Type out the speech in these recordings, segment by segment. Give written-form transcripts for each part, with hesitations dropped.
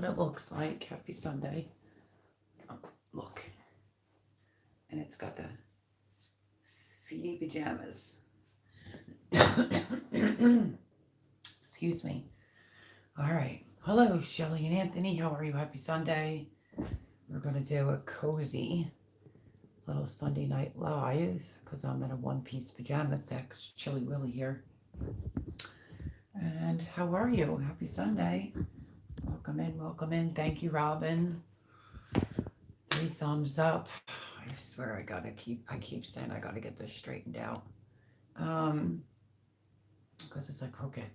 what it looks like. Happy Sunday. Oh, look. And it's got the feety pajamas. Excuse me. All right. Hello, Shelly and Anthony. How are you? Happy Sunday. We're going to do a cozy little Sunday night live because I'm in a one-piece pajama set. Chilly Willy here. And how are you? Happy Sunday. Welcome in, welcome in. Thank you, Robin. 3 thumbs up. I swear I keep saying I gotta get this straightened out. Because it's like, okay.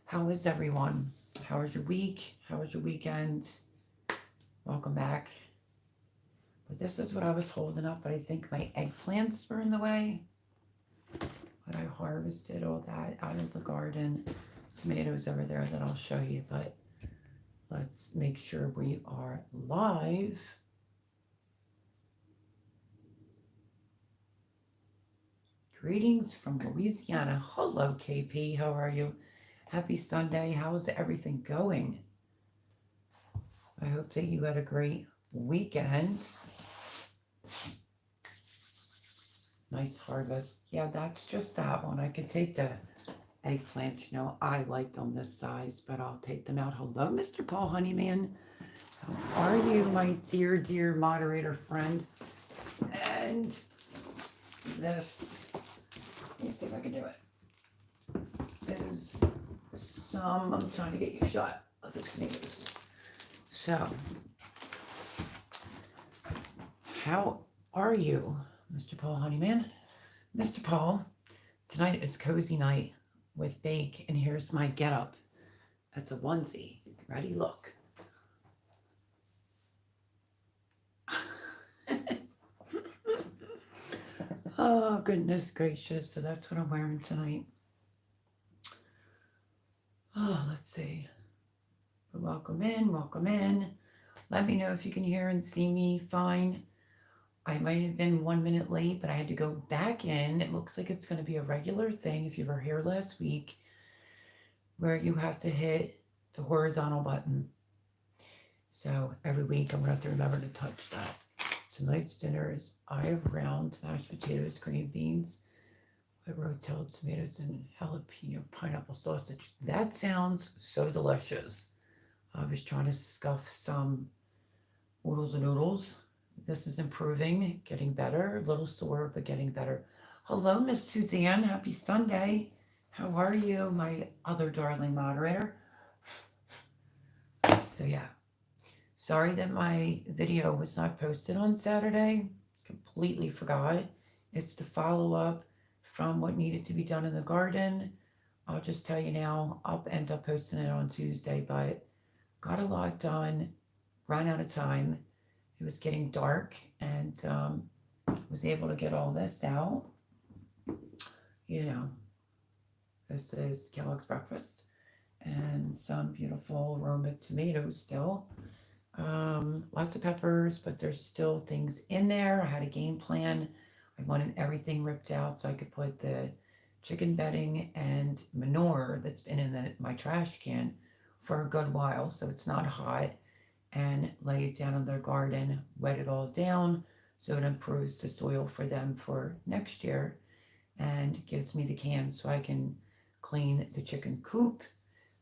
How is everyone? How was your week? How was your weekend? Welcome back. But this is what I was holding up, but I think my eggplants were in the way. But I harvested all that out of the garden. Tomatoes over there that I'll show you, but let's make sure we are live. Greetings from Louisiana. Hello, KP. How are you? Happy Sunday. How is everything going? I hope that you had a great weekend. Nice harvest. Yeah, that's just that one. I could take the eggplant. You know, I like them this size, but I'll take them out. Hello, Mr. Paul Honeyman. How are you, my dear, dear moderator friend? And this, let me see if I can do it, is some, I'm trying to get you a shot of the tomatoes. So, how are you, Mr. Paul Honeyman? Mr. Paul, tonight is cozy night with bake, and here's my getup. That's a onesie. Ready? Look. Oh, goodness gracious. So that's what I'm wearing tonight. Oh, let's see. Welcome in, welcome in. Let me know if you can hear and see me fine. I might have been 1 minute late, but I had to go back in. It looks like it's going to be a regular thing if you were here last week, where you have to hit the horizontal button. So every week I'm going to have to remember to touch that. Tonight's dinner is I have round mashed potatoes, green beans, white rotel tomatoes, and jalapeno pineapple sausage. That sounds so delicious. I was trying to scuff some oodles and noodles. This is improving, getting better, a little sore, but getting better. Hello, Miss Suzanne. Happy Sunday. How are you, my other darling moderator? So yeah, sorry that my video was not posted on Saturday. Completely forgot. It's the follow-up from what needed to be done in the garden. I'll just tell you now, I'll end up posting it on Tuesday, but got a lot done, ran out of time. It was getting dark, and was able to get all this out. You know, this is Kellogg's breakfast and some beautiful Roma tomatoes still. Lots of peppers, but there's still things in there. I had a game plan. I wanted everything ripped out so I could put the chicken bedding and manure that's been in my trash can for a good while, so it's not hot, and lay it down in their garden, wet it all down so it improves the soil for them for next year, and gives me the can so I can clean the chicken coop,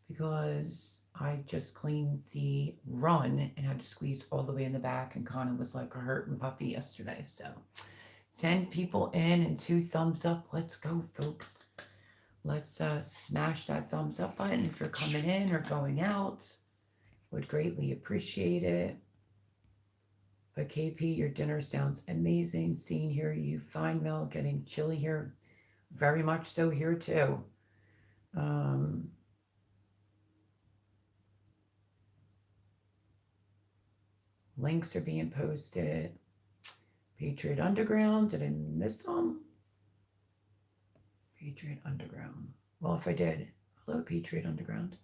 because I just cleaned the run and had to squeeze all the way in the back, and Connor was like a hurting puppy yesterday. So 10 people in and 2 thumbs up. Let's go, folks. Let's smash that thumbs up button if you're coming in or going out. Would greatly appreciate it. But KP, your dinner sounds amazing. Seeing here, you fine, Mel. Getting chilly here. Very much so here too. Links are being posted. Patriot Underground. Did I miss them? Patriot Underground. Well, if I did, hello, Patriot Underground.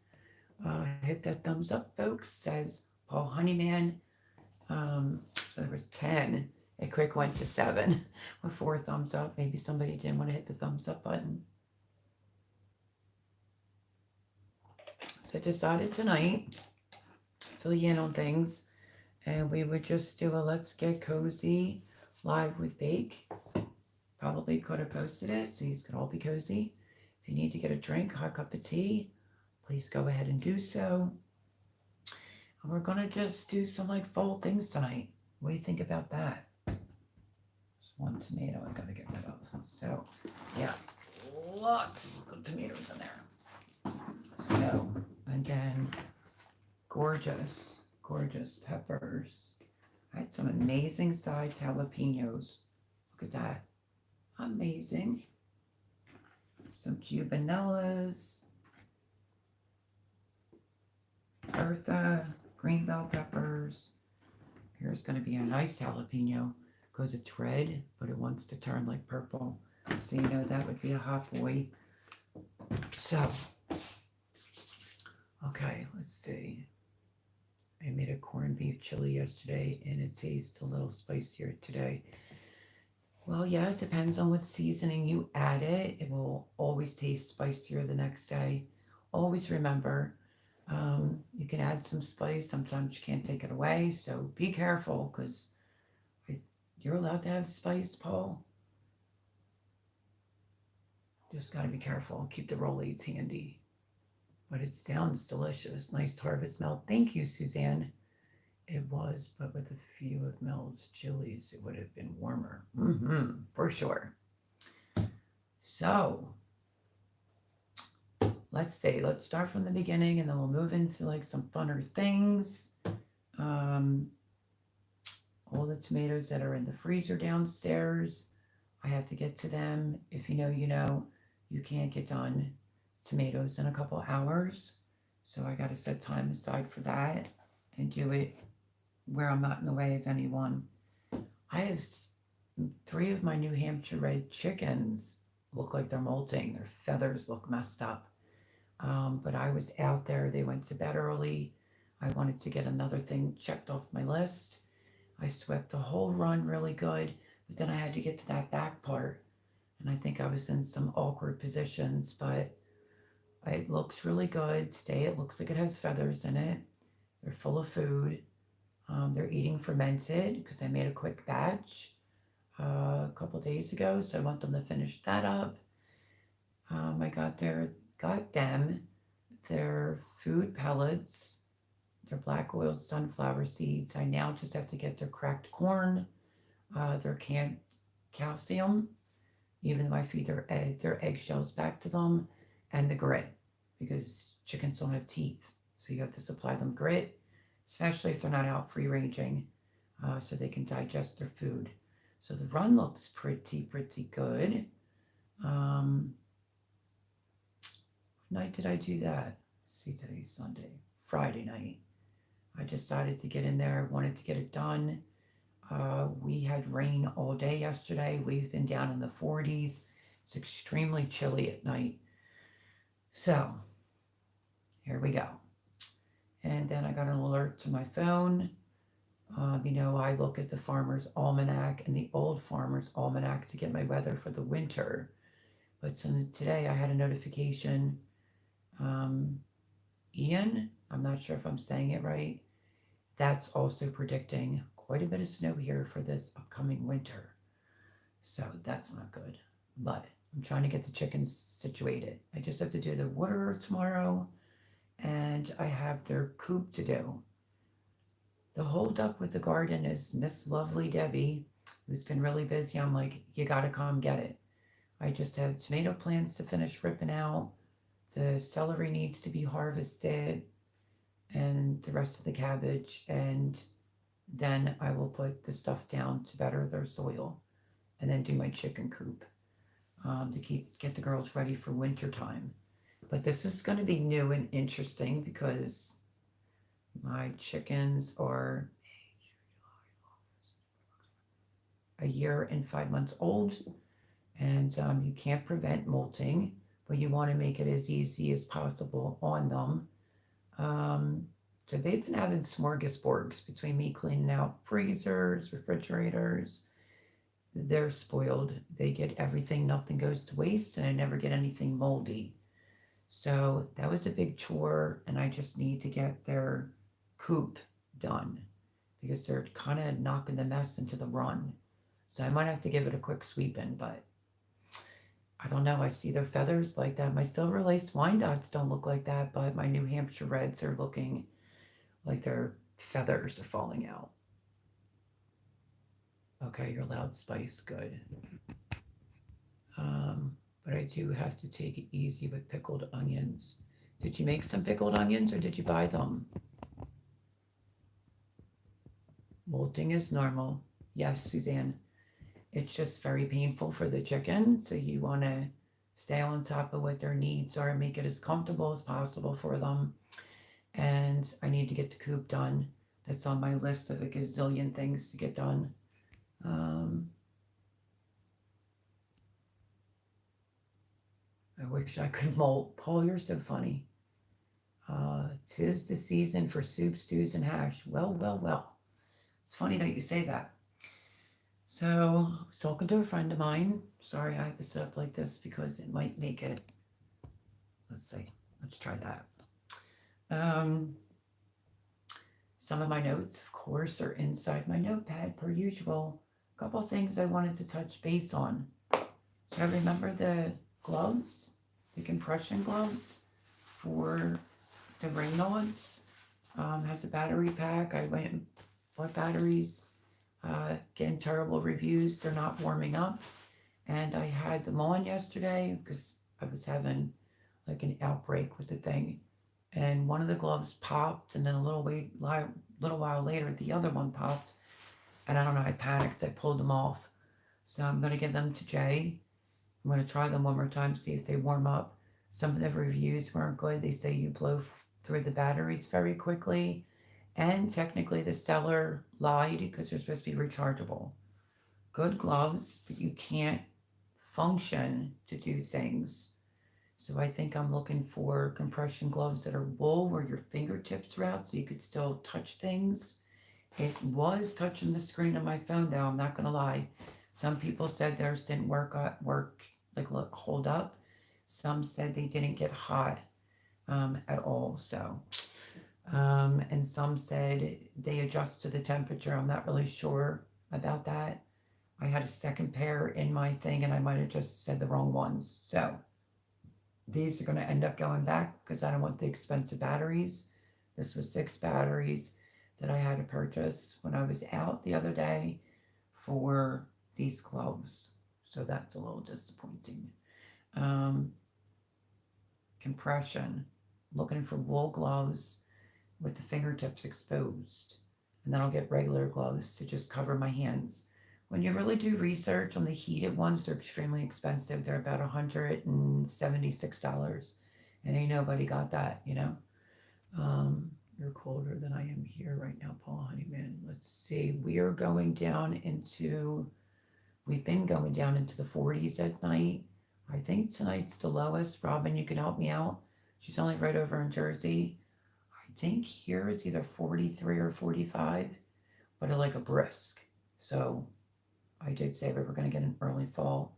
Hit that thumbs up, folks, says Paul Honeyman. So there was 10. It quick went to 7 with 4 thumbs up. Maybe somebody didn't want to hit the thumbs up button. So I decided tonight fill you in on things, and we would just do a Let's Get Cozy live with Bake. Probably could have posted it so you could all be cozy. If you need to get a drink, hot cup of tea, please go ahead and do so. And we're gonna just do some like fall things tonight. What do you think about that? There's one tomato I gotta get rid of. So yeah, lots of tomatoes in there. So, and then gorgeous, gorgeous peppers. I had some amazing sized jalapenos. Look at that. Amazing. Some cubanellas. Bertha, green bell peppers. Here's going to be a nice jalapeno because it's red, but it wants to turn like purple. So you know that would be a hot boy. So, okay, let's see. I made a corned beef chili yesterday and it tastes a little spicier today. Well, yeah, it depends on what seasoning you add it. It will always taste spicier the next day. Always remember, you can add some spice. Sometimes you can't take it away. So be careful because you're allowed to have spice, Paul. Just got to be careful. Keep the Rolaids handy. But it sounds delicious. Nice harvest melt. Thank you, Suzanne. It was, but with a few of Mel's chilies, it would have been warmer. For sure. So, let's see. Let's start from the beginning and then we'll move into like some funner things. All the tomatoes that are in the freezer downstairs, I have to get to them. If you know, you know, you can't get done tomatoes in a couple hours. So I got to set time aside for that and do it where I'm not in the way of anyone. I have 3 of my New Hampshire red chickens look like they're molting. Their feathers look messed up. But I was out there. They went to bed early. I wanted to get another thing checked off my list. I swept the whole run really good, but then I had to get to that back part. And I think I was in some awkward positions, but it looks really good. Today it looks like it has feathers in it. They're full of food. They're eating fermented because I made a quick batch a couple days ago, so I want them to finish that up. I got them their food pellets, their black oiled sunflower seeds. I now just have to get their cracked corn, their canned calcium, even though I feed their eggshells back to them, and the grit because chickens don't have teeth, so you have to supply them grit, especially if they're not out free ranging, so they can digest their food. So the run looks pretty good. What night did I do that? Let's see, today's Sunday. Friday night. I decided to get in there. I wanted to get it done. We had rain all day yesterday. We've been down in the 40s. It's extremely chilly at night. So, here we go. And then I got an alert to my phone. I look at the Farmer's Almanac and the Old Farmer's Almanac to get my weather for the winter. But so today I had a notification. Ian, I'm not sure if I'm saying it right, that's also predicting quite a bit of snow here for this upcoming winter. So that's not good. But I'm trying to get the chickens situated. I just have to do the water tomorrow, and I have their coop to do. The hold up with the garden is Miss Lovely Debbie, who's been really busy. I'm like, you gotta come get it. I just have tomato plants to finish ripping out. The celery needs to be harvested, and the rest of the cabbage, and then I will put the stuff down to better their soil, and then do my chicken coop to get the girls ready for winter time. But this is going to be new and interesting because my chickens are a year and 5 months old, and you can't prevent molting, but you want to make it as easy as possible on them. So they've been having smorgasbords between me cleaning out freezers, refrigerators. They're spoiled. They get everything, nothing goes to waste, and I never get anything moldy. So that was a big chore, and I just need to get their coop done because they're kind of knocking the mess into the run. So I might have to give it a quick sweeping, but I don't know. I see their feathers like that. My Silver Lace Wyandottes don't look like that, but my New Hampshire Reds are looking like their feathers are falling out. Okay, you're loud spice, good. But I do have to take it easy with pickled onions. Did you make some pickled onions or did you buy them? Molting is normal. Yes, Suzanne. It's just very painful for the chicken, so you want to stay on top of what their needs are and make it as comfortable as possible for them. And I need to get the coop done. That's on my list of a gazillion things to get done. I wish I could molt. Paul, you're so funny. 'Tis the season for soup, stews, and hash. Well, well, well. It's funny that you say that. So, I was talking to a friend of mine. Sorry, I have to sit up like this because it might make it. Let's see. Let's try that. Some of my notes, of course, are inside my notepad per usual. A couple of things I wanted to touch base on. So I remember the gloves, the compression gloves for the Reynolds. Has a battery pack. I went and bought batteries. Getting terrible reviews. They're not warming up. And I had them on yesterday because I was having like an outbreak with the thing. And one of the gloves popped, and then a little while later, the other one popped. And I don't know, I panicked. I pulled them off. So I'm going to give them to Jay. I'm going to try them one more time, see if they warm up. Some of the reviews weren't good. They say you blow through the batteries very quickly. And technically, the seller lied because they're supposed to be rechargeable. Good gloves, but you can't function to do things. So I think I'm looking for compression gloves that are wool where your fingertips are out so you could still touch things. It was touching the screen of my phone though, I'm not gonna lie. Some people said theirs didn't hold up. Some said they didn't get hot at all. So, and some said they adjust to the temperature. I'm not really sure about that. I had a second pair in my thing and I might have just said the wrong ones. So these are going to end up going back because I don't want the expensive batteries. This was 6 batteries that I had to purchase when I was out the other day for these gloves. So that's a little disappointing. Compression. Looking for wool gloves with the fingertips exposed. And then I'll get regular gloves to just cover my hands. When you really do research on the heated ones, they're extremely expensive. They're about $176. And ain't nobody got that, you know? You're colder than I am here right now, Paul Honeyman. Let's see. We've been going down into the 40s at night. I think tonight's the lowest. Robin, you can help me out. She's only right over in Jersey. I think here it's either 43 or 45, but like a brisk. So I did say we were going to get an early fall.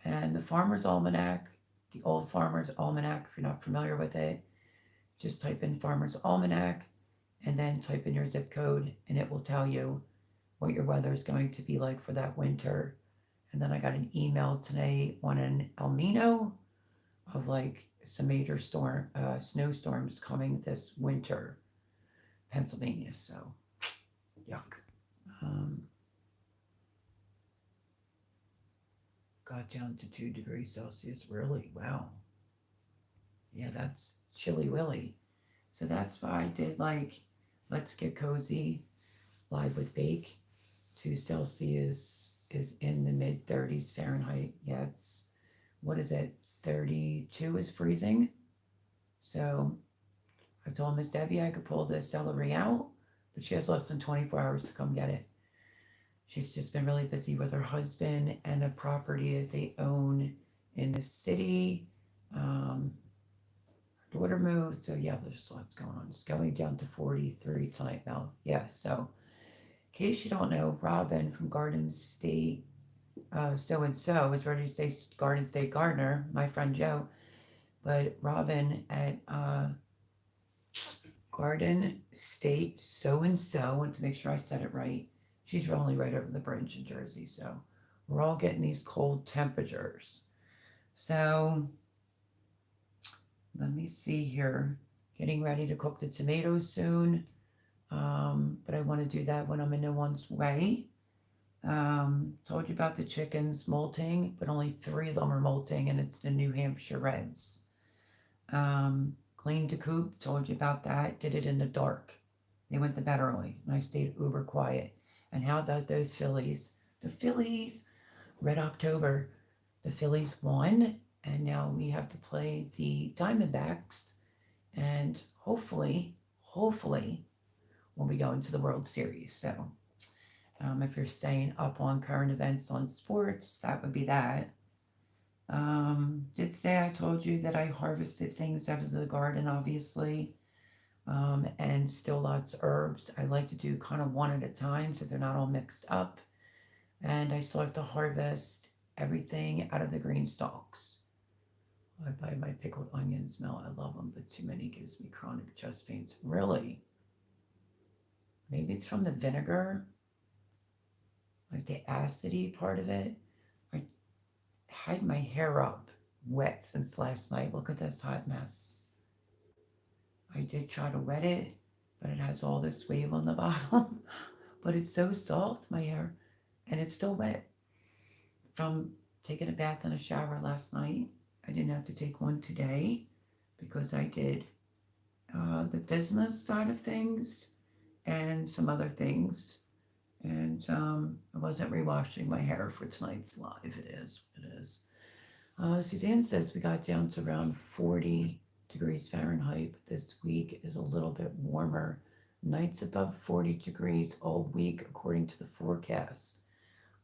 And the Farmer's Almanac, the old Farmer's Almanac, if you're not familiar with it, just type in Farmer's Almanac and then type in your zip code and it will tell you what your weather is going to be like for that winter. And then I got an email today on an El Nino of like some major snowstorms coming this winter, Pennsylvania. So, yuck. Got down to 2 degrees Celsius. Really? Wow. Yeah, that's chilly willy. So that's why I did like Let's Get Cozy live with Bake. 2 Celsius is in the mid 30s Fahrenheit. Yeah, it's, what is it? 32 is freezing. So I told Miss Debbie I could pull the celery out, but she has less than 24 hours to come get it. She's just been really busy with her husband and a property that they own in the city. Her daughter moved, so yeah, there's lots going on. It's going down to 43 tonight now. Yeah, so in case you don't know, Robin from Garden State so-and-so is ready to say Garden State Gardener, my friend Joe. But Robin at Garden State So-and-so. I want to make sure I said it right. She's only right over the bridge in Jersey, so we're all getting these cold temperatures. So let me see here. Getting ready to cook the tomatoes soon. But I want to do that when I'm in no one's way. Told you about the chickens molting, but only 3 of them are molting, and it's the New Hampshire Reds. Cleaned the coop, told you about that. Did it in the dark. They went to bed early, and I stayed uber quiet. And how about those Phillies? The Phillies, Red October. The Phillies won, and now we have to play the Diamondbacks, and hopefully, we'll be going to the World Series. So, if you're staying up on current events on sports, that would be that. Did say I told you that I harvested things out of the garden, obviously, and still lots of herbs. I like to do kind of one at a time so they're not all mixed up. And I still have to harvest everything out of the green stalks. I buy my pickled onion smell. I love them, but too many gives me chronic chest pains. Really? Maybe it's from the vinegar, like the acidity part of it. I had my hair up wet since last night. Look at this hot mess. I did try to wet it, but it has all this wave on the bottom. But it's so soft, my hair, and it's still wet from taking a bath and a shower last night. I didn't have to take one today because I did the business side of things and some other things. And I wasn't rewashing my hair for tonight's live. It is what it is. Suzanne says we got down to around 40 degrees Fahrenheit, but this week is a little bit warmer. Nights above 40 degrees all week, according to the forecast.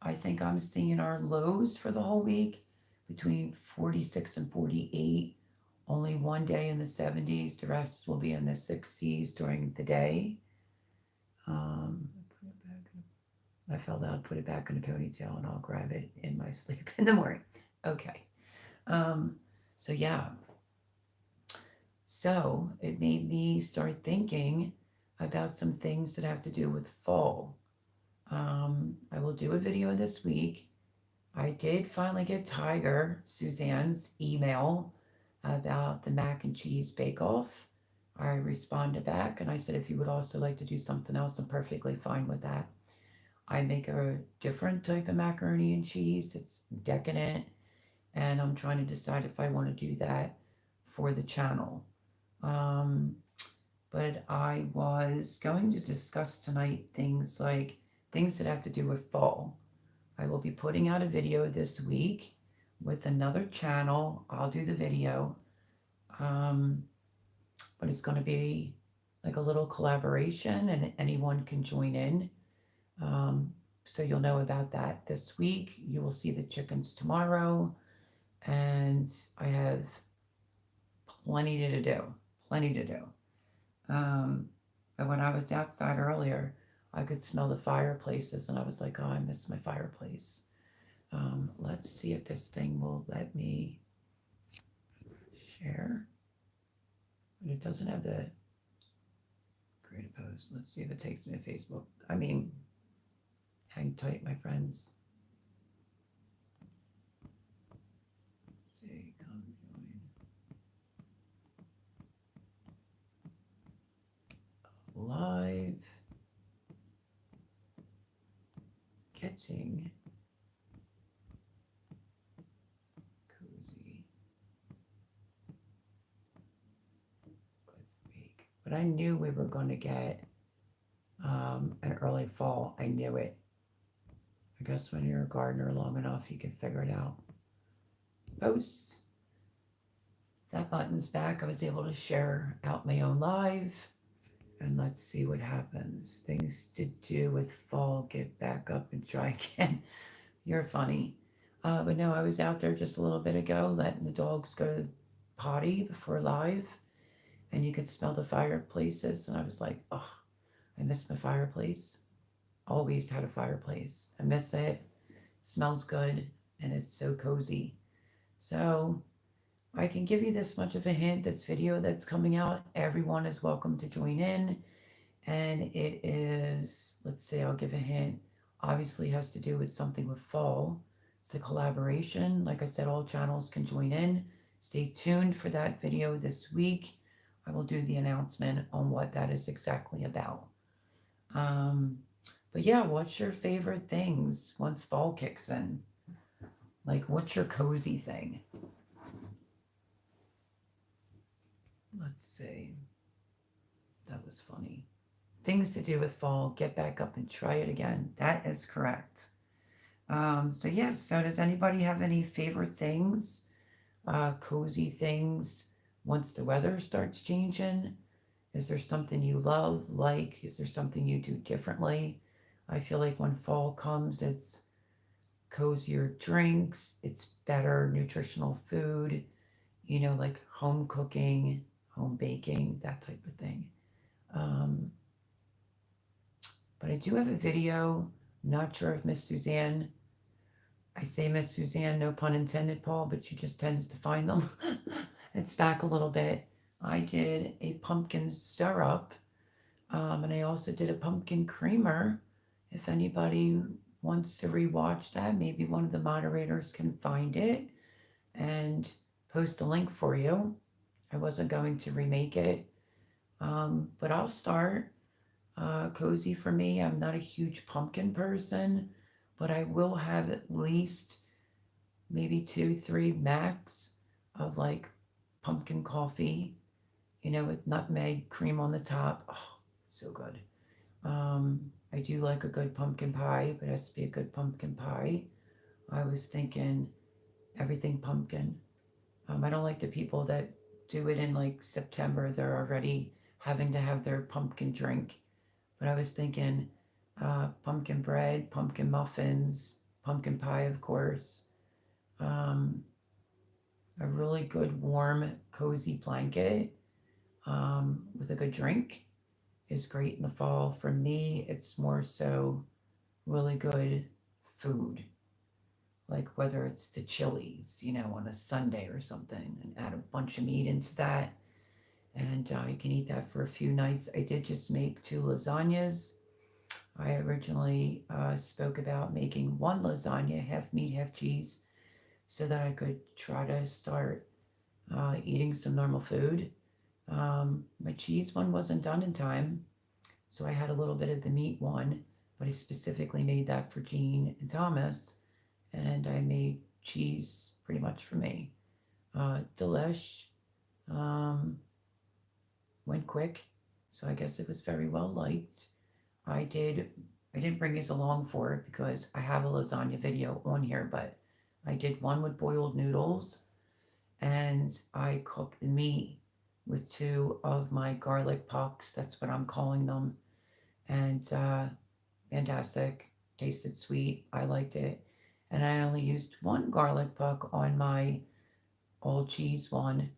I think I'm seeing our lows for the whole week between 46 and 48. Only one day in the 70s. The rest will be in the 60s during the day. I fell down, put it back in a ponytail, and I'll grab it in my sleep in the morning. Okay. So yeah. So it made me start thinking about some things that have to do with fall. I will do a video this week. I did finally get Tiger, Suzanne's email about the mac and cheese bake-off. I responded back and I said, if you would also like to do something else, I'm perfectly fine with that. I make a different type of macaroni and cheese. It's decadent, and I'm trying to decide if I want to do that for the channel. But I was going to discuss tonight things that have to do with fall. I will be putting out a video this week with another channel. I'll do the video, but it's going to be like a little collaboration, and anyone can join in. So you'll know about that this week. You will see the chickens tomorrow, and I have plenty to do. But when I was outside earlier, I could smell the fireplaces, and I was like, oh, I miss my fireplace. Let's see if this thing will let me share. But it doesn't have the create a post. Let's see if it takes me to Facebook. Hang tight, my friends. Let's see, come join. Live. Getting cozy with week. But I knew we were going to get an early fall. I knew it. I guess when you're a gardener long enough, you can figure it out. Post. That button's back. I was able to share out my own live. And let's see what happens. Things to do with fall. Get back up and try again. You're funny. But no, I was out there just a little bit ago letting the dogs go to the potty before live. And you could smell the fireplaces. And I was like, oh, I miss my fireplace. Always had a fireplace. I miss it. Smells good. And it's so cozy. So I can give you this much of a hint. This video that's coming out, everyone is welcome to join in. And it is, let's say I'll give a hint, obviously has to do with something with fall. It's a collaboration. Like I said, all channels can join in. Stay tuned for that video this week. I will do the announcement on what that is exactly about. Um, but yeah, what's your favorite things once fall kicks in? Like, what's your cozy thing? Let's see. That was funny. Things to do with fall, get back up and try it again. That is correct. So yeah, so does anybody have any favorite things, cozy things once the weather starts changing? Is there something you love, like? Is there something you do differently? I feel like when fall comes, it's cozier drinks, it's better nutritional food, like home cooking, home baking, that type of thing. Um, but I do have a video. Not sure if Miss Suzanne, I say Miss Suzanne, no pun intended, Paul, but she just tends to find them. It's back a little bit. I did a pumpkin syrup, and I also did a pumpkin creamer. If anybody wants to rewatch that, maybe one of the moderators can find it and post a link for you. I wasn't going to remake it, but I'll start. Cozy for me, I'm not a huge pumpkin person, but I will have at least maybe two, three max of like pumpkin coffee, with nutmeg cream on the top. Oh, so good. I do like a good pumpkin pie, but it has to be a good pumpkin pie. I was thinking everything pumpkin. I don't like the people that do it in like September. They're already having to have their pumpkin drink. But I was thinking pumpkin bread, pumpkin muffins, pumpkin pie, of course. Um, a really good, warm, cozy blanket with a good drink is great in the fall. For me, it's more so really good food, like whether it's the Chili's, on a Sunday or something, and add a bunch of meat into that. And you can eat that for a few nights. I did just make 2 lasagnas. I originally spoke about making one lasagna, half meat, half cheese, so that I could try to start eating some normal food. My cheese one wasn't done in time, so I had a little bit of the meat one, but I specifically made that for Jean and Thomas, and I made cheese pretty much for me. Delish. Um, Went quick, so I guess it was very well liked. I didn't bring this along for it because I have a lasagna video on here, but I did one with boiled noodles, and I cooked the meat with two of my garlic pucks. That's what I'm calling them, and fantastic. Tasted sweet. I liked it, and I only used one garlic puck on my all cheese one.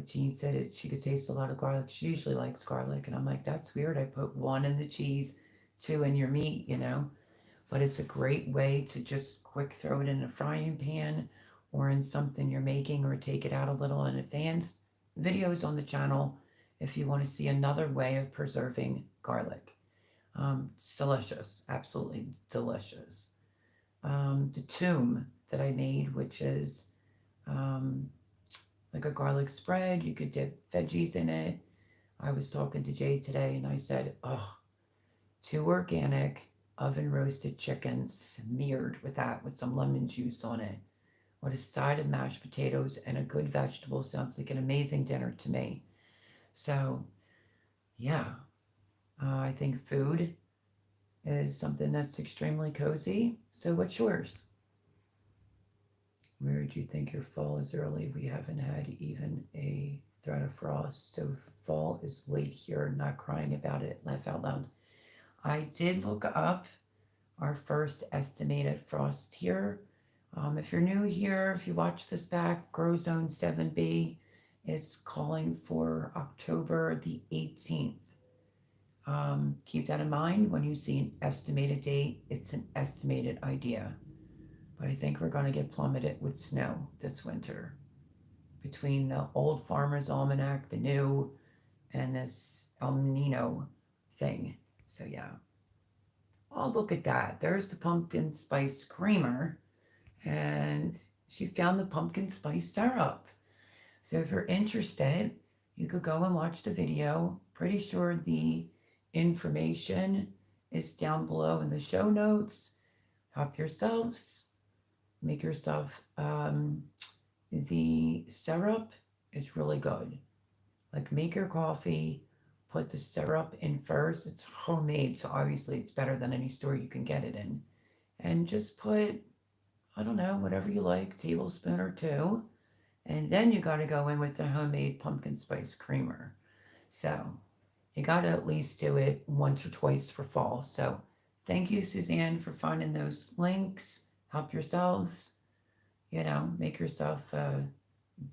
Jean said she could taste a lot of garlic. She usually likes garlic, and I'm like, that's weird. I put one in the cheese, two in your meat, But it's a great way to just quick throw it in a frying pan or in something you're making, or take it out a little in advance. Videos on the channel if you want to see another way of preserving garlic. It's delicious, absolutely delicious. The tomb that I made, which is like a garlic spread. You could dip veggies in it. I was talking to Jay today and I said, oh, 2 organic oven roasted chickens smeared with that with some lemon juice on it. What a side of mashed potatoes and a good vegetable sounds like an amazing dinner to me. So, yeah, I think food is something that's extremely cozy. So, what's yours? Where do you think your fall is early? We haven't had even a threat of frost, so fall is late here. Not crying about it. Laugh out loud. I did look up our first estimated frost here. If you're new here, if you watch this back, Grow Zone 7B is calling for October the 18th. Keep that in mind when you see an estimated date. It's an estimated idea. But I think we're going to get plummeted with snow this winter. between the old Farmer's Almanac, the new, and this El Nino thing. So yeah. Oh, look at that. There's the pumpkin spice creamer. And she found the pumpkin spice syrup. So if you're interested, you could go and watch the video. Pretty sure the information is down below in the show notes. Help yourselves. Make yourself the syrup is really good. Like make your coffee, put the syrup in first. It's homemade, so obviously it's better than any store you can get it in. And just put, I don't know, whatever you like, tablespoon or two. And then you got to go in with the homemade pumpkin spice creamer. So you got to at least do it once or twice for fall. So thank you, Suzanne, for finding those links. Help yourselves, make yourself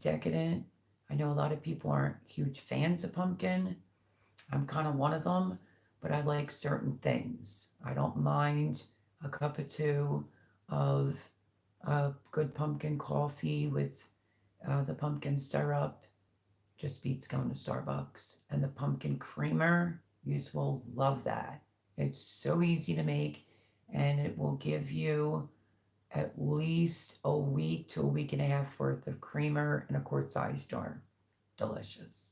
decadent. I know a lot of people aren't huge fans of pumpkin. I'm kind of one of them, but I like certain things. I don't mind a cup or two of good pumpkin coffee with the pumpkin syrup. Just beats going to Starbucks. And the pumpkin creamer, you will love that. It's so easy to make, and it will give you at least a week to a week and a half worth of creamer in a quart size jar. Delicious.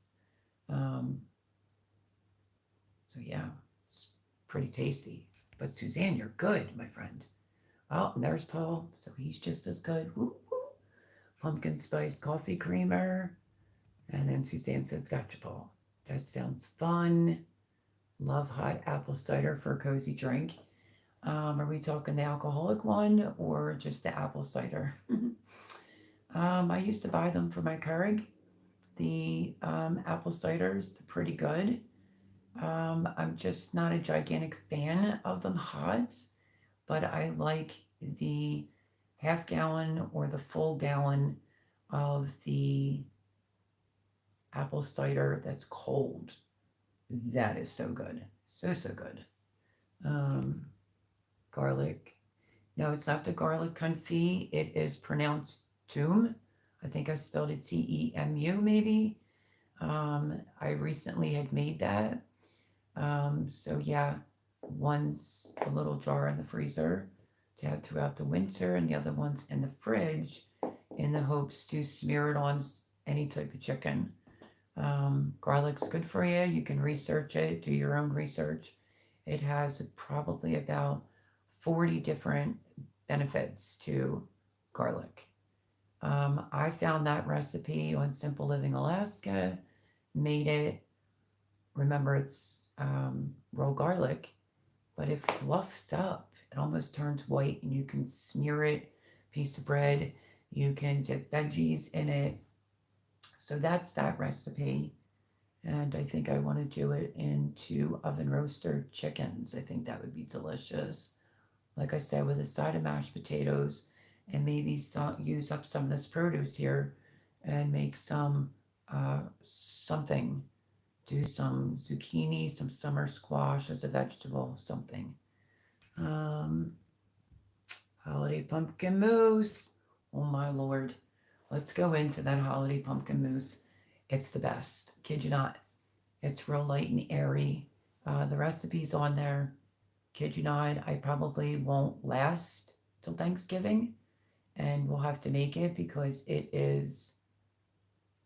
Um, so yeah, it's pretty tasty. But Suzanne, you're good, my friend. Oh, and there's Paul. So he's just as good. Woo, woo. Pumpkin spice coffee creamer. And then Suzanne says, gotcha, Paul. That sounds fun. Love hot apple cider for a cozy drink. Are we talking the alcoholic one or just the apple cider? I used to buy them for my Keurig. The apple ciders, they're pretty good. I'm just not a gigantic fan of them hot, but I like the half gallon or the full gallon of the apple cider that's cold. That is so good. So, so good. Um, Garlic. No, it's not the garlic confit. It is pronounced Toom. I think I spelled it CEMU maybe. I recently had made that. So yeah, one's a little jar in the freezer to have throughout the winter, and the other one's in the fridge in the hopes to smear it on any type of chicken. Garlic's good for you. You can research it, do your own research. It has probably about 40 different benefits to garlic. I found that recipe on Simple Living Alaska, made it. Remember, it's raw garlic, but it fluffs up. It almost turns white, and you can smear it, piece of bread. You can dip veggies in it. So that's that recipe. And I think I want to do it into oven roasted chickens. I think that would be delicious. Like I said, with a side of mashed potatoes, and maybe use up some of this produce here and make some something. Do some zucchini, some summer squash as a vegetable, something. Um, Holiday pumpkin mousse. Oh my lord. Let's go into that holiday pumpkin mousse. It's the best. Kid you not. It's real light and airy. The recipe's on there. Kid you not. I probably won't last till Thanksgiving, and we'll have to make it because it is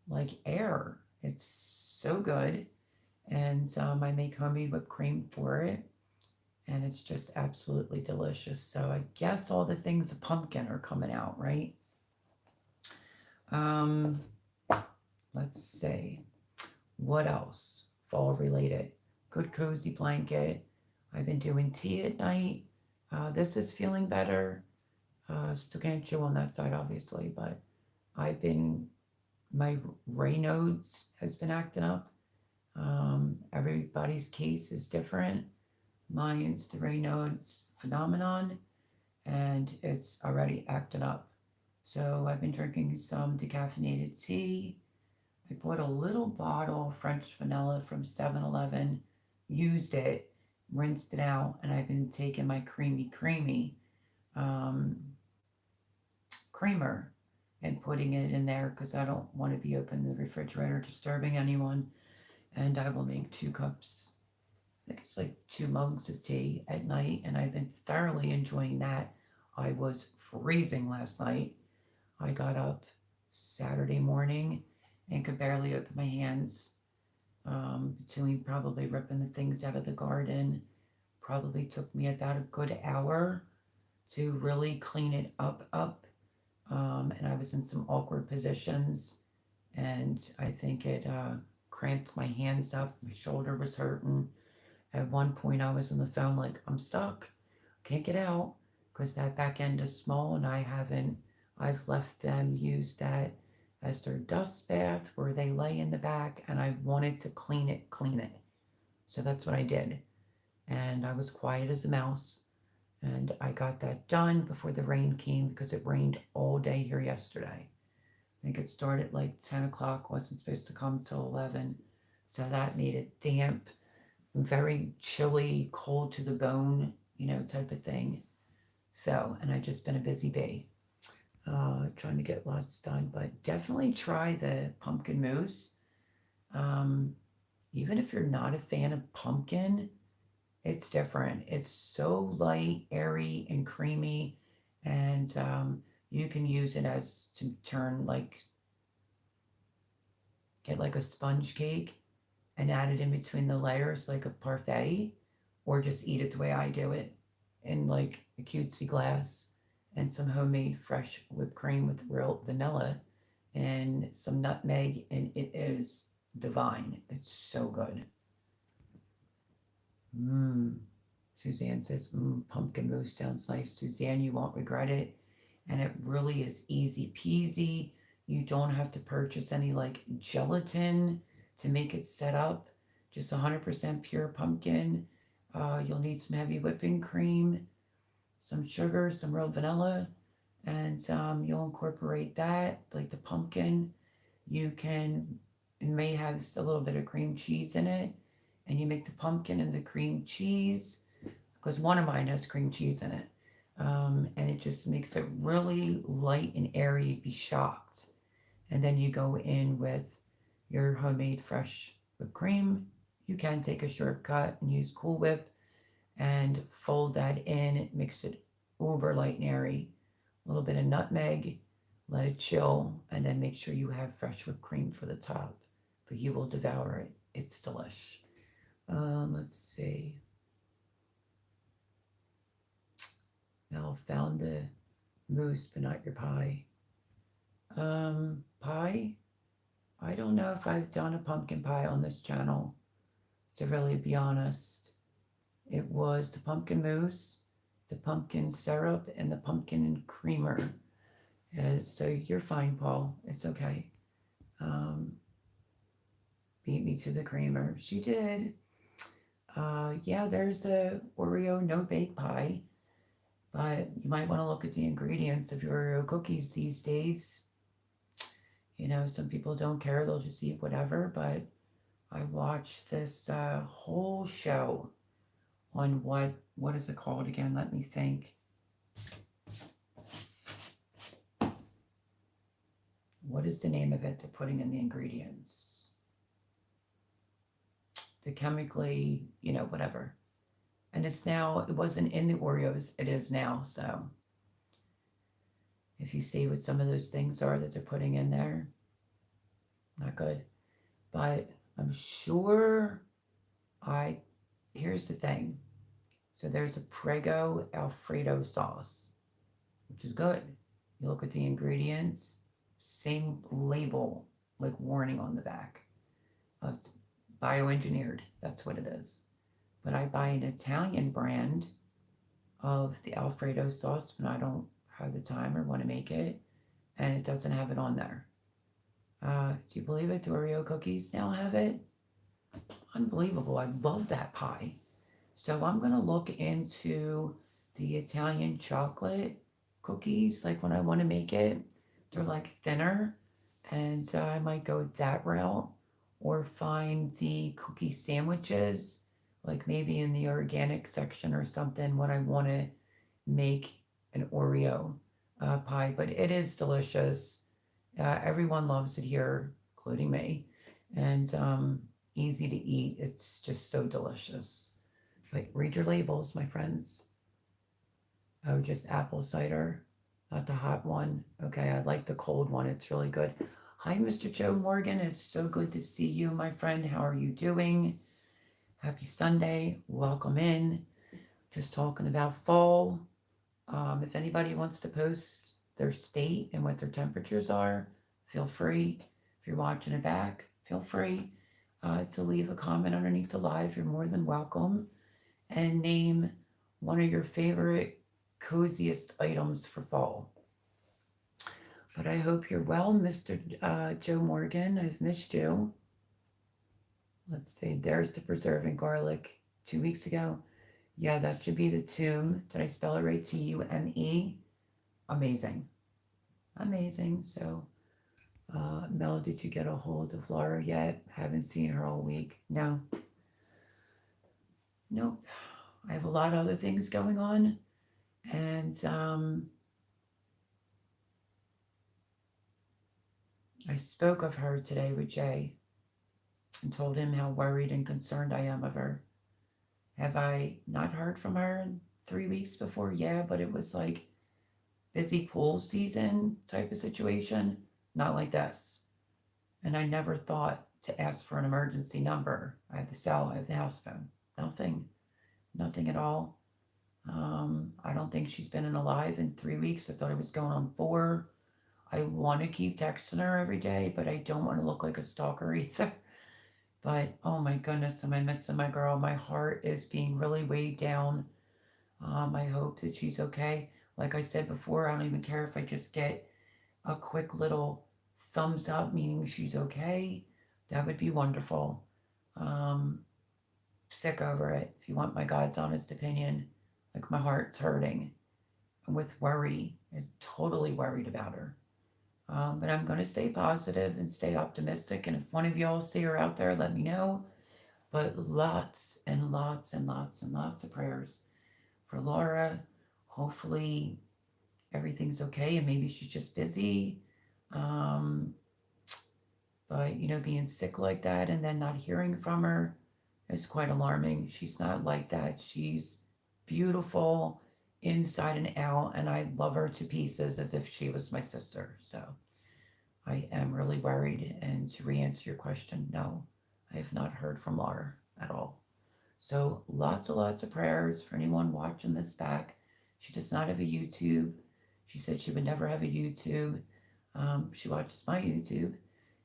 like air. It's so good. And I make homemade whipped cream for it, and it's just absolutely delicious. So I guess all the things of pumpkin are coming out, right? Um, let's see. What else? Fall related. Good cozy blanket. I've been doing tea at night. This is feeling better. Still can't chew on that side, obviously, but my Raynaud's has been acting up. Everybody's case is different. Mine's the Raynaud's phenomenon, and it's already acted up. So I've been drinking some decaffeinated tea. I bought a little bottle of French vanilla from 7-Eleven, used it, rinsed it out, and I've been taking my creamy um, creamer and putting it in there because I don't want to be opening the refrigerator, disturbing anyone. And I will make 2 cups, I think it's like 2 mugs of tea at night, and I've been thoroughly enjoying that. I was freezing last night. I got up Saturday morning and could barely open my hands, between probably ripping the things out of the garden. Probably took me about a good hour to really clean it up. And I was in some awkward positions, and I think it cramped my hands up. My shoulder was hurting. At one point, I was on the phone like, I'm stuck, can't get out, because that back end is small, and I've left them use that as their dust bath where they lay in the back, and I wanted to clean it. So that's what I did. And I was quiet as a mouse. And I got that done before the rain came because it rained all day here yesterday. I think it started like 10 o'clock, wasn't supposed to come till 11. So that made it damp, very chilly, cold to the bone, type of thing. So, and I've just been a busy bee, trying to get lots done, but definitely try the pumpkin mousse. Um, Even if you're not a fan of pumpkin, it's different. It's so light, airy, and creamy, and you can use it as to turn like get like a sponge cake and add it in between the layers like a parfait, or just eat it the way I do it in like a cutesy glass and some homemade fresh whipped cream with real vanilla and some nutmeg, and it is divine. It's so good. Mmm. Suzanne says, pumpkin mousse sounds nice. Suzanne, you won't regret it. And it really is easy peasy. You don't have to purchase any like gelatin to make it set up. Just 100% pure pumpkin. You'll need some heavy whipping cream, some sugar, some real vanilla, and you'll incorporate that, like the pumpkin. You can, it may have a little bit of cream cheese in it, and you make the pumpkin and the cream cheese because one of mine has cream cheese in it. And it just makes it really light and airy. You'd be shocked. And then you go in with your homemade fresh whipped cream. You can take a shortcut and use Cool Whip and fold that in, mix it uber light and airy. A little bit of nutmeg, let it chill, and then make sure you have fresh whipped cream for the top. But you will devour it. It's delish. Let's see. Mel found the mousse, but not your pie. Pie? I don't know if I've done a pumpkin pie on this channel, to really be honest. It was the pumpkin mousse, the pumpkin syrup, and the pumpkin creamer. So you're fine, Paul. It's okay. Beat me to the creamer. She did. Yeah, there's a Oreo no bake pie, but you might want to look at the ingredients of your Oreo cookies these days. Some people don't care; they'll just eat whatever. But I watched this whole show on what is it called again? Let me think. What is the name of it? To putting in the ingredients. The chemically, whatever. And it wasn't in the Oreos, it is now. So if you see what some of those things are that they're putting in there, not good. But I'm sure here's the thing. So there's a Prego Alfredo sauce, which is good. You look at the ingredients, same label, like warning on the back. Bioengineered, that's what it is. But I buy an Italian brand of the Alfredo sauce when I don't have the time or want to make it, and it doesn't have it on there. Do you believe it? The Oreo cookies now have it? Unbelievable. I love that pie. So I'm going to look into the Italian chocolate cookies, like when I want to make it. They're like thinner, and I might go that route, or find the cookie sandwiches, like maybe in the organic section or something when I want to make an Oreo pie. But it is delicious. Everyone loves it here, including me. And easy to eat. It's just so delicious. But read your labels, my friends. Oh, just apple cider, not the hot one. Okay, I like the cold one. It's really good. Hi, Mr. Joe Morgan. It's so good to see you, my friend. How are you doing? Happy Sunday. Welcome in. Just talking about fall. If anybody wants to post their state and what their temperatures are, feel free. If you're watching it back, feel free to leave a comment underneath the live. You're more than welcome. And name one of your favorite coziest items for fall. But I hope you're well, Mr. Joe Morgan. I've missed you. Let's see, there's the preserving garlic 2 weeks ago. Yeah, that should be the Tume. Did I spell it right? Tume. Amazing. Amazing. So, Mel, did you get a hold of Laura yet? Haven't seen her all week. No. Nope. I have a lot of other things going on. And I spoke of her today with Jay and told him how worried and concerned I am of her. Have I not heard from her in 3 weeks before? Yeah, but it was like busy pool season type of situation, not like this. And I never thought to ask for an emergency number. I have the cell, I have the house phone. Nothing, nothing at all. I don't think she's been in alive in 3 weeks. I thought it was going on 4. I want to keep texting her every day, but I don't want to look like a stalker either. But oh my goodness, am I missing my girl? My heart is being really weighed down. I hope that she's okay. Like I said before, I don't even care if I just get a quick little thumbs up, meaning she's okay. That would be wonderful. Um, Sick over it. If you want my God's honest opinion, like my heart's hurting with worry. I'm totally worried about her. But I'm going to stay positive and stay optimistic. And if one of y'all see her out there, let me know. But lots and lots and lots and lots of prayers for Laura. Hopefully everything's okay and maybe she's just busy. Um, but, being sick like that and then not hearing from her is quite alarming. She's not like that. She's beautiful inside and out, and I love her to pieces as if she was my sister. So I am really worried. And to re answer your question, no, I have not heard from Laura at all. So lots and lots of prayers for anyone watching this back. She does not have a YouTube. She said she would never have a YouTube. She watches my YouTube,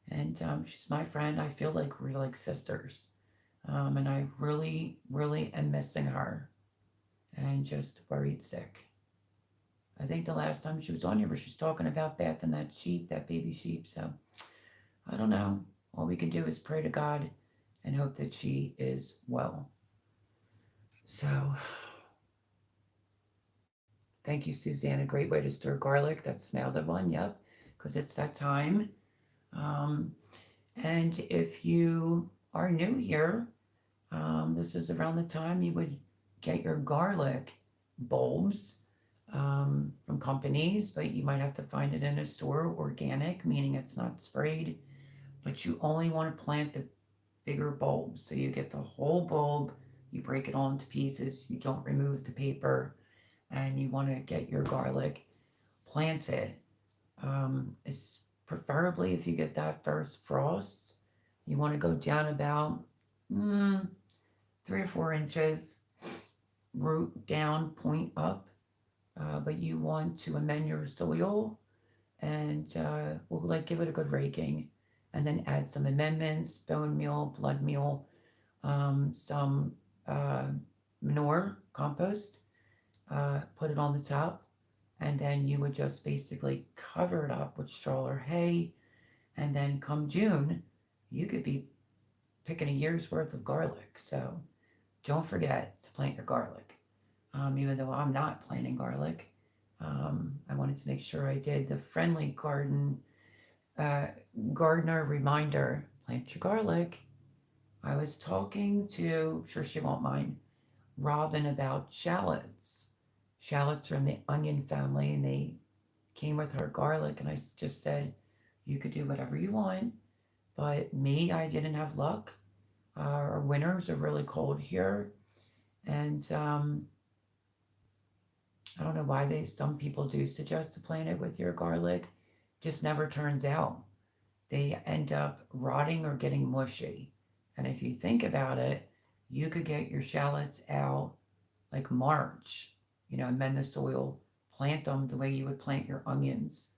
and she's my friend. I feel like we're like sisters. And I really, really am missing her and just worried sick. I think the last time she was on here, she was talking about Beth and that sheep, that baby sheep. So I don't know. All we can do is pray to God and hope that she is well. So thank you, Suzanne. A great way to stir garlic. That's now the one. Yep. Because it's that time. Um, and if you are new here, this is around the time you would get your garlic bulbs from companies, but you might have to find it in a store organic, meaning it's not sprayed, but you only want to plant the bigger bulbs. So you get the whole bulb, you break it all into pieces, you don't remove the paper, and you want to get your garlic planted. It's preferably if you get that first frost, you want to go down about 3 or 4 inches, root down, point up. But you want to amend your soil and we'll like give it a good raking and then add some amendments, bone meal, blood meal, some manure, compost, put it on the top, and then you would just basically cover it up with straw or hay. And then come June, you could be picking a year's worth of garlic. So don't forget to plant your garlic. Even though I'm not planting garlic, I wanted to make sure I did the friendly gardener reminder, plant your garlic. I was talking to, sure she won't mind, Robin about shallots. Shallots are in the onion family and they came with her garlic. And I just said, You could do whatever you want, but me, I didn't have luck. Our winters are really cold here, and I don't know why some people do suggest to plant it with your garlic. Just never turns out. They end up rotting or getting mushy. And if you think about it, you could get your shallots out like March, amend the soil, plant them the way you would plant your onions.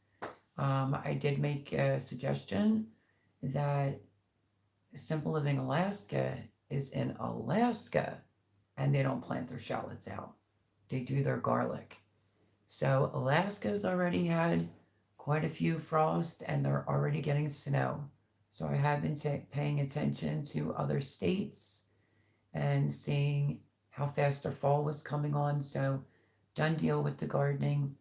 I did make a suggestion that Simple Living Alaska is in Alaska and they don't plant their shallots out. They do their garlic. So Alaska's already had quite a few frost and they're already getting snow. So I have been paying attention to other states and seeing how fast their fall was coming on. So done deal with the gardening.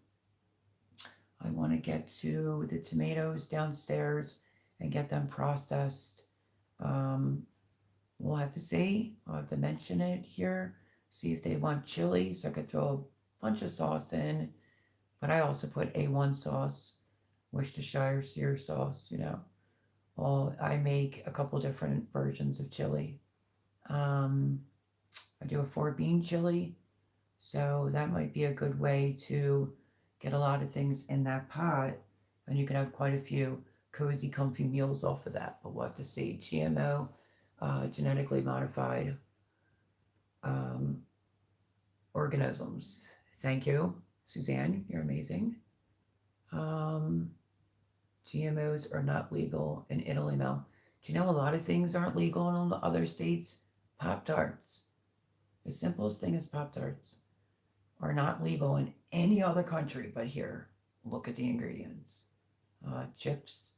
I want to get to the tomatoes downstairs and get them processed. Um, we'll have to see. I'll have to mention it here. See if they want chili, so I could throw a bunch of sauce in. But I also put A1 sauce, Worcestershire sear sauce, Well, I make a couple different versions of chili. I do a 4-bean chili, so that might be a good way to get a lot of things in that pot, and you can have quite a few cozy, comfy meals off of that. But we'll have to see. GMO, genetically modified um, organisms. Thank you, Suzanne. You're amazing. GMOs are not legal in Italy now. Do you know a lot of things aren't legal in the other states? Pop Tarts. The simplest thing is Pop Tarts are not legal in any other country but here. Look at the ingredients. Chips.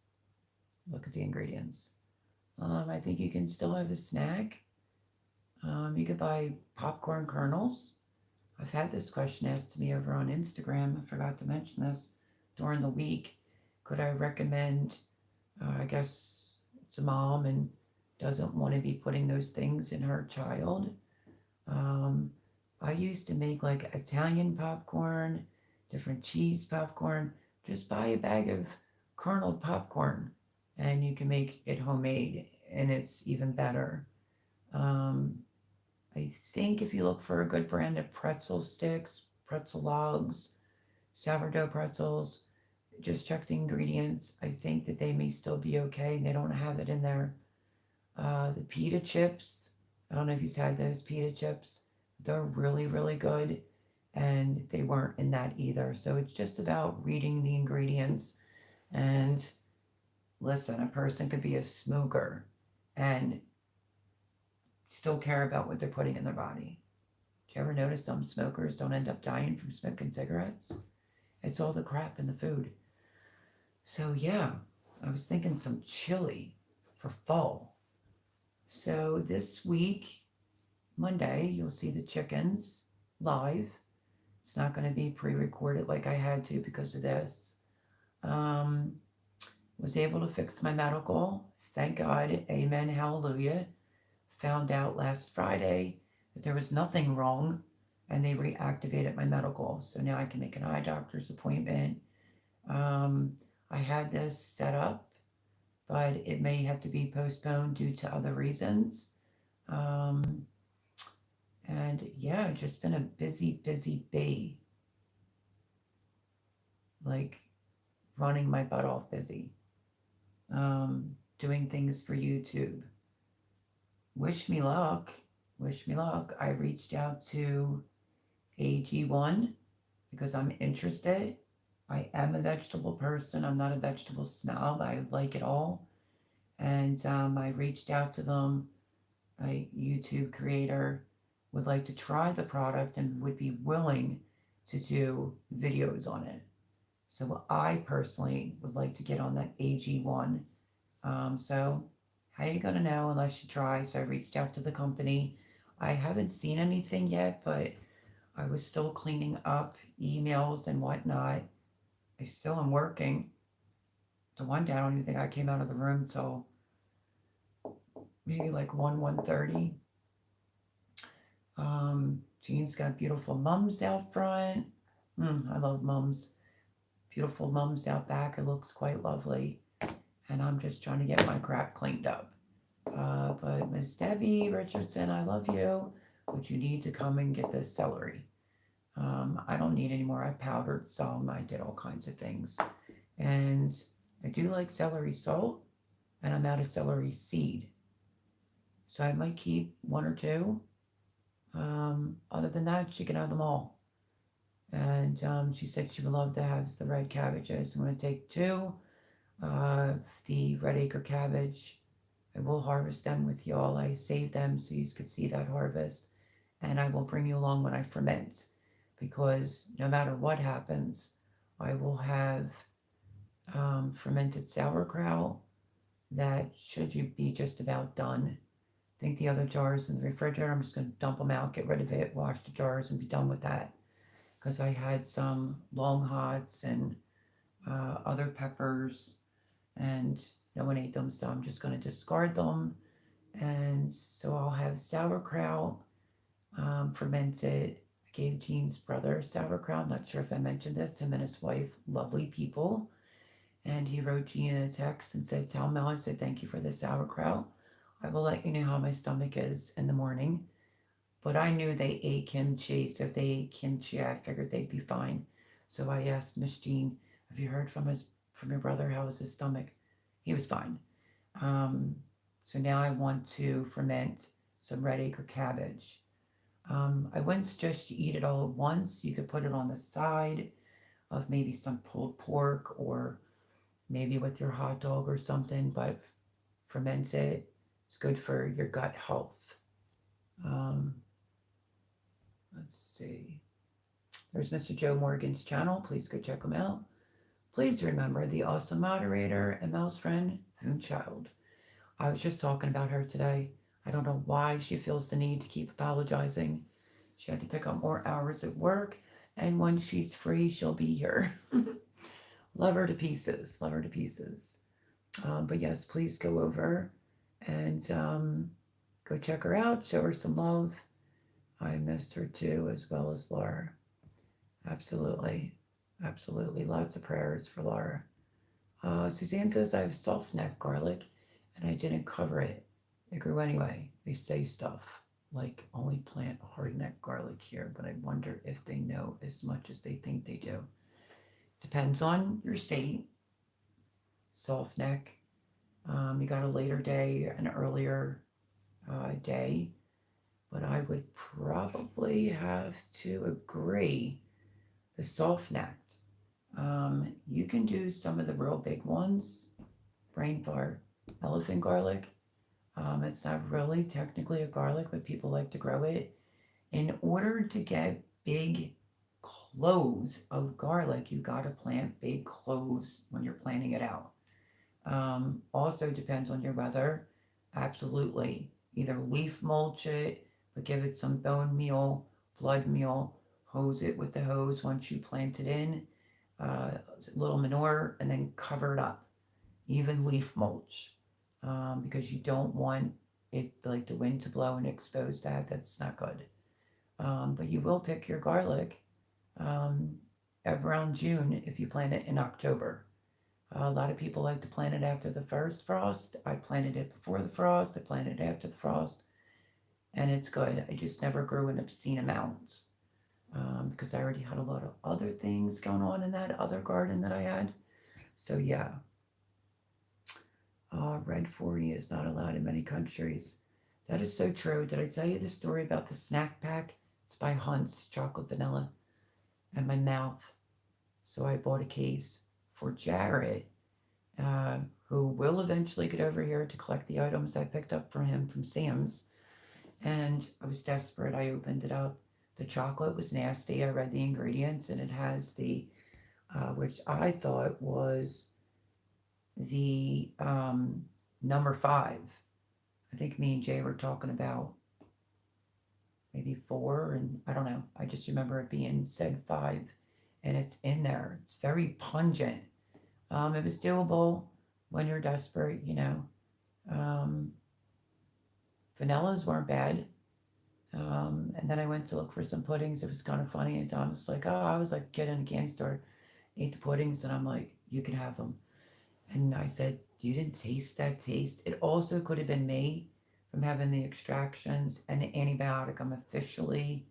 Look at the ingredients. I think you can still have a snack. You could buy popcorn kernels. I've had this question asked to me over on Instagram. I forgot to mention this during the week. Could I recommend, I guess it's a mom and doesn't want to be putting those things in her child. I used to make like Italian popcorn, different cheese popcorn. Just buy a bag of kernel popcorn and you can make it homemade and it's even better. I think if you look for a good brand of pretzel sticks, pretzel logs, sourdough pretzels, just check the ingredients. I think that they may still be okay. They don't have it in there. The pita chips, I don't know if you've had those pita chips. They're really, really good. And they weren't in that either. So it's just about reading the ingredients. And listen, a person could be a smoker and still care about what they're putting in their body. Do you ever notice some smokers don't end up dying from smoking cigarettes? It's all the crap in the food. So yeah, I was thinking some chili for fall. So this week, Monday, you'll see the chickens live. It's not going to be pre-recorded like I had to because of this. Was able to fix my medical. Thank God. Amen. Hallelujah. Found out last Friday that there was nothing wrong and they reactivated my medical. So now I can make an eye doctor's appointment. I had this set up, but it may have to be postponed due to other reasons. And yeah, just been a busy, busy bee. Like running my butt off busy. Doing things for YouTube. Wish me luck. Wish me luck. I reached out to AG1 because I'm interested. I am a vegetable person. I'm not a vegetable snob. I like it all. And I reached out to them. A YouTube creator would like to try the product and would be willing to do videos on it. So I personally would like to get on that AG1. So how are you going to know unless you try? So I reached out to the company. I haven't seen anything yet, but I was still cleaning up emails and whatnot. I still am working. The one day, I don't even think I came out of the room until maybe like 1:30. Jean's got beautiful mums out front. I love mums. Beautiful mums out back. It looks quite lovely. and I'm just trying to get my crap cleaned up. But Miss Debbie Richardson, I love you, but you need to come and get this celery. I don't need any more. I powdered some. I did all kinds of things. And I do like celery salt, and I'm out of celery seed. So I might keep one or two. Other than that, she can have them all. And she said she would love to have the red cabbages. I'm going to take two of the red acre cabbage. I will harvest them with y'all. I saved them so you could see that harvest. And I will bring you along when I ferment, because no matter what happens, I will have fermented sauerkraut that should you be just about done. I think the other jars in the refrigerator, I'm just going to dump them out, get rid of it, wash the jars, and be done with that. Because I had some long hots and other peppers, and no one ate them, so I'm just going to discard them. And so I'll have sauerkraut fermented. I gave Jean's brother sauerkraut. Not sure if I mentioned this. Him and his wife, lovely people. And he wrote Jean a text and said, "Tell Mel I said thank you for the sauerkraut. I will let you know how my stomach is in the morning." But I knew they ate kimchi, so if they ate kimchi, I figured they'd be fine. So I asked Miss Jean, "Have you heard from your brother? How was his stomach?" He was fine. So now I want to ferment some red acre cabbage. I wouldn't suggest you eat it all at once. You could put it on the side of maybe some pulled pork, or maybe with your hot dog or something, but ferment it. It's good for your gut health. Um, let's see. There's Mr. Joe Morgan's channel. Please go check him out. Please remember the awesome moderator and Mel's friend, Moonchild. I was just talking about her today. I don't know why she feels the need to keep apologizing. She had to pick up more hours at work, and when she's free, she'll be here. Love her to pieces. Love her to pieces. But yes, please go over and go check her out. Show her some love. I missed her too, as well as Laura. Absolutely. Absolutely. Lots of prayers for Laura. Suzanne says I have soft neck garlic and I didn't cover it. It grew anyway. They say stuff like only plant hard neck garlic here, but I wonder if they know as much as they think they do. Depends on your state. Soft neck. You got a later day, an earlier day, but I would probably have to agree. The soft necked. You can do some of the real big ones. Brain fart, elephant garlic. It's not really technically a garlic, but people like to grow it. In order to get big cloves of garlic, you got to plant big cloves when you're planting it out. Also depends on your weather. Absolutely. Either leaf mulch it, but give it some bone meal, blood meal, hose it with the hose once you plant it in, a little manure, and then cover it up. Even leaf mulch, because you don't want it like the wind to blow and expose that. That's not good. But you will pick your garlic around June if you plant it in October. A lot of people like to plant it after the first frost. I planted it before the frost. I planted it after the frost, and it's good. I just never grew an obscene amount because I already had a lot of other things going on in that other garden that I had. So yeah, red 40 is not allowed in many countries. That is so true. Did I tell you the story about the snack pack? It's by Hunt's Chocolate Vanilla and my mouth. So I bought a case for Jarrett, who will eventually get over here to collect the items I picked up from him from Sam's. And I was desperate. I opened it up. The chocolate was nasty. I read the ingredients, and it has the, which I thought was the number 5. I think me and Jay were talking about maybe 4, and I don't know. I just remember it being said 5, and it's in there. It's very pungent. It was doable when you're desperate, you know. Vanillas weren't bad. And then I went to look for some puddings. It was kind of funny. And Tom was like, "Oh, I was like, get in a candy store, ate the puddings," and I'm like, "You can have them." And I said, You didn't taste that taste. It also could have been me from having the extractions and the antibiotic. I'm officially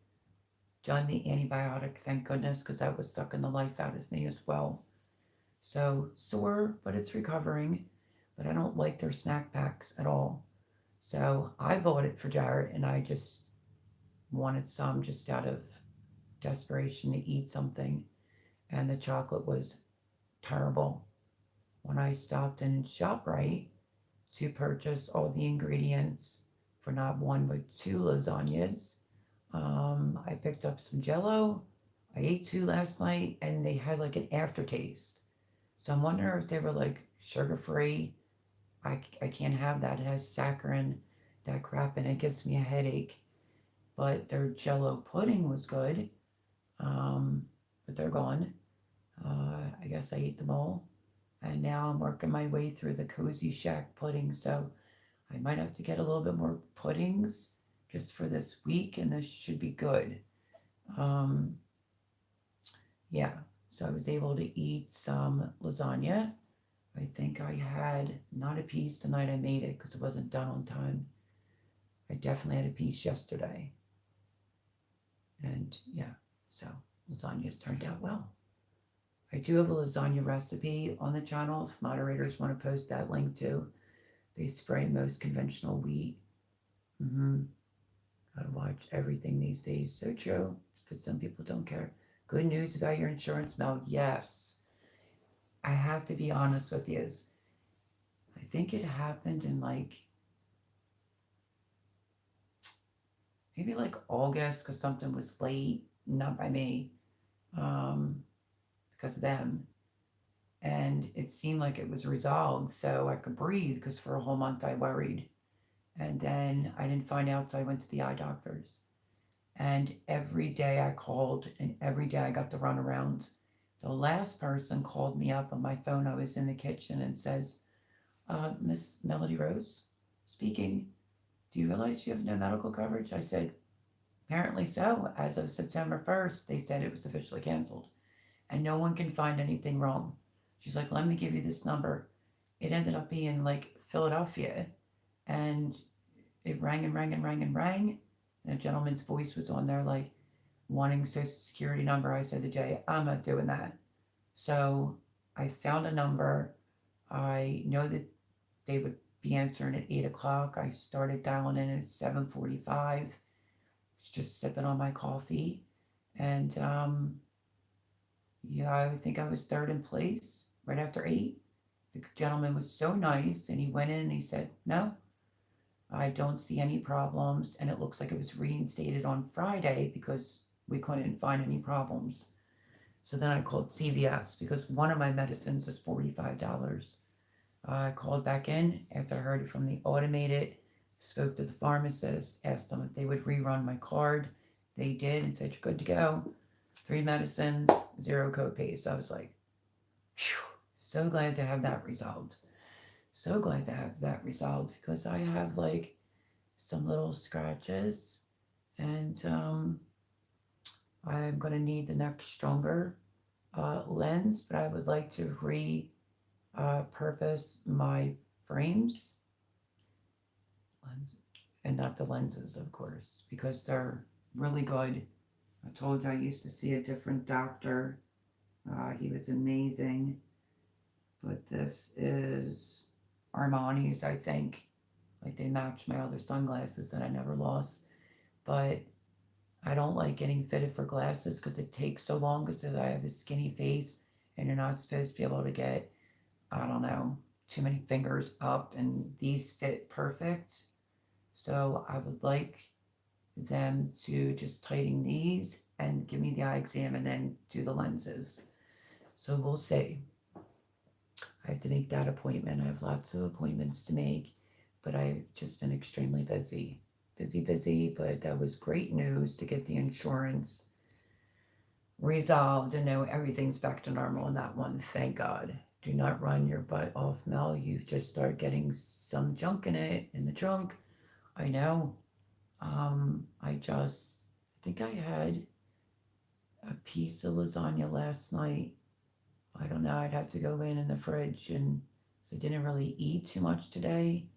done the antibiotic, thank goodness, because that was sucking the life out of me as well. So sore, but it's recovering. But I don't like their snack packs at all. So I bought it for Jared, and I just wanted some just out of desperation to eat something. And the chocolate was terrible. When I stopped in ShopRite to purchase all the ingredients for not one but two lasagnas, I picked up some Jello. I ate two last night, and they had like an aftertaste. So I'm wondering if they were like sugar free. I can't have that. It has saccharin, that crap, and it gives me a headache. But their Jello pudding was good. But they're gone. I guess I ate them all. And now I'm working my way through the Cozy Shack pudding. So I might have to get a little bit more puddings just for this week, and this should be good. Um, yeah, so I was able to eat some lasagna. I think I had not a piece the night I made it because it wasn't done on time. I definitely had a piece yesterday. And yeah, so lasagna's turned out well. I do have a lasagna recipe on the channel if moderators want to post that link too. They spray most conventional wheat. Gotta watch everything these days. So true, but some people don't care. Good news about your insurance, Mel. Yes. I have to be honest with you. I think it happened in maybe like August because something was late, not by me, because of them. And it seemed like it was resolved so I could breathe because for a whole month I worried. And then I didn't find out, so I went to the eye doctors. And every day I called, and every day I got to run around. The last person called me up on my phone. I was in the kitchen and says, Miss Melody Rose speaking. Do you realize you have no medical coverage? I said, apparently so. As of September 1st, they said it was officially canceled. And no one can find anything wrong. She's like, let me give you this number. It ended up being like Philadelphia. And it rang and rang and rang and rang. And a gentleman's voice was on there like wanting social security number. I said to Jay, I'm not doing that. So I found a number. I know that they would be answering at 8 o'clock. I started dialing in at 7:45. Was just sipping on my coffee. And yeah, I think I was third in place right after 8. The gentleman was so nice, and he went in and he said, no, I don't see any problems, and it looks like it was reinstated on Friday because we couldn't find any problems. So then I called CVS because one of my medicines is $45. I called back in after I heard from the automated, spoke to the pharmacist, asked them if they would rerun my card. They did and said, you're good to go. 3 medicines, 0 copay. So I was like, phew, so glad to have that resolved. So glad to have that resolved because I have like some little scratches, and I'm going to need the next stronger lens, but I would like to repurpose my frames and not the lenses, of course, because they're really good. I told you I used to see a different doctor. He was amazing, but this is Armani's, I think. Like they match my other sunglasses that I never lost. But I don't like getting fitted for glasses because it takes so long because I have a skinny face and you're not supposed to be able to get, I don't know, too many fingers up, and these fit perfect. So I would like them to just tighten these and give me the eye exam and then do the lenses. So we'll see. I have to make that appointment. I have lots of appointments to make, but I've just been extremely busy. Busy, but that was great news to get the insurance resolved and know everything's back to normal in that one. Thank God. Do not run your butt off, Mel. You just start getting some junk in the trunk. I know. I think I had a piece of lasagna last night. I don't know. I'd have to go in the fridge and So I didn't really eat too much today.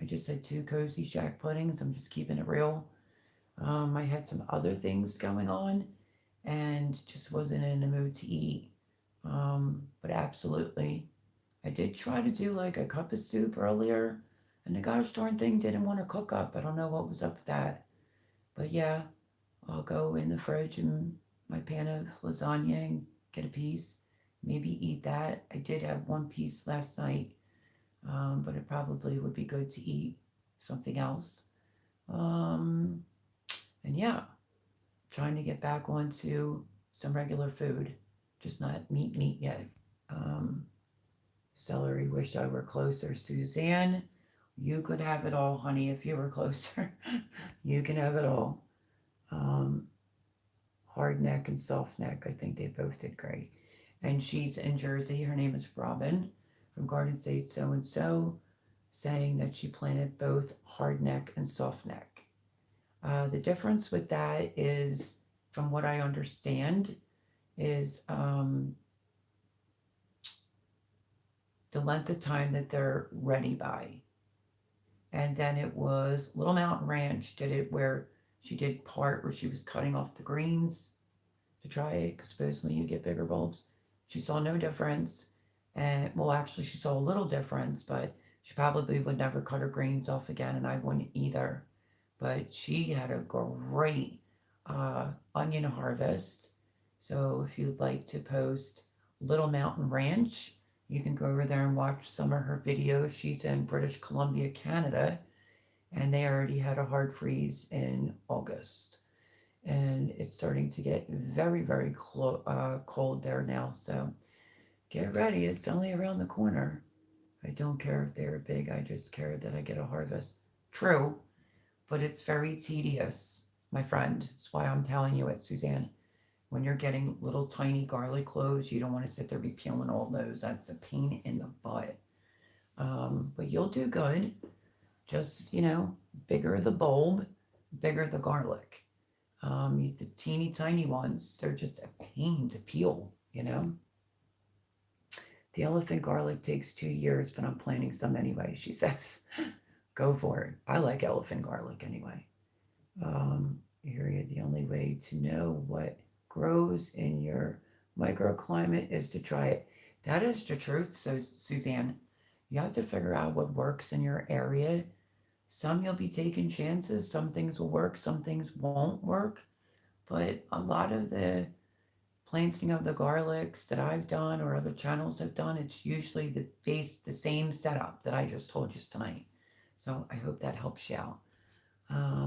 I just had 2 Cozy Shack puddings. I'm just keeping it real. I had some other things going on and just wasn't in the mood to eat. But absolutely, I did try to do like a cup of soup earlier, and the gosh darn thing didn't want to cook up. I don't know what was up with that. But yeah, I'll go in the fridge and my pan of lasagna and get a piece. Maybe eat that. I did have one piece last night, but it probably would be good to eat something else. Um, and yeah, trying to get back onto some regular food, just not meat yet. Um, Celery, wish I were closer. Suzanne, you could have it all, honey, if you were closer. You can have it all. Um, Hard neck and soft neck, I think they both did great. And she's in Jersey. Her name is Robin from Garden State So and So, saying that she planted both hard neck and soft neck. The difference with that is, from what I understand, is the length of time that they're ready by. And then it was Little Mountain Ranch did it where she did part where she was cutting off the greens to try it because supposedly you get bigger bulbs. She saw no difference. And well, actually, she saw a little difference, but she probably would never cut her greens off again, and I wouldn't either. But she had a great onion harvest. So if you'd like to post Little Mountain Ranch, you can go over there and watch some of her videos. She's in British Columbia, Canada, and they already had a hard freeze in August. And it's starting to get very, very cold there now. So get ready. It's only around the corner. I don't care if they're big. I just care that I get a harvest. True, but it's very tedious, my friend. That's why I'm telling you it, Suzanne. When you're getting little tiny garlic cloves, you don't want to sit there be peeling all those. That's a pain in the butt. But you'll do good. Just, bigger the bulb, bigger the garlic. The teeny tiny ones, they're just a pain to peel. The elephant garlic takes 2 years, but I'm planting some anyway, she says. Go for it. I like elephant garlic anyway. Area, the only way to know what grows in your microclimate is to try it. That is the truth. So, Suzanne, you have to figure out what works in your area. Some you'll be taking chances, some things will work, some things won't work. But a lot of the planting of the garlics that I've done or other channels have done, it's usually the same setup that I just told you tonight. So I hope that helps you out.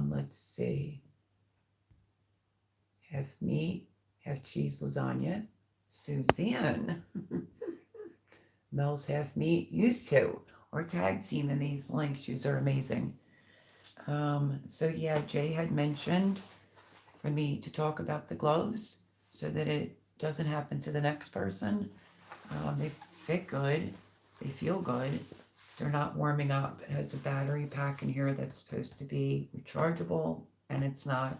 Let's see. Half meat, half cheese lasagna. Suzanne. Mel's half meat used to, or tag team in these links. Yous are amazing. So yeah, Jay had mentioned for me to talk about the gloves so that it doesn't happen to the next person. They fit good. They feel good. They're not warming up. It has a battery pack in here that's supposed to be rechargeable, and it's not.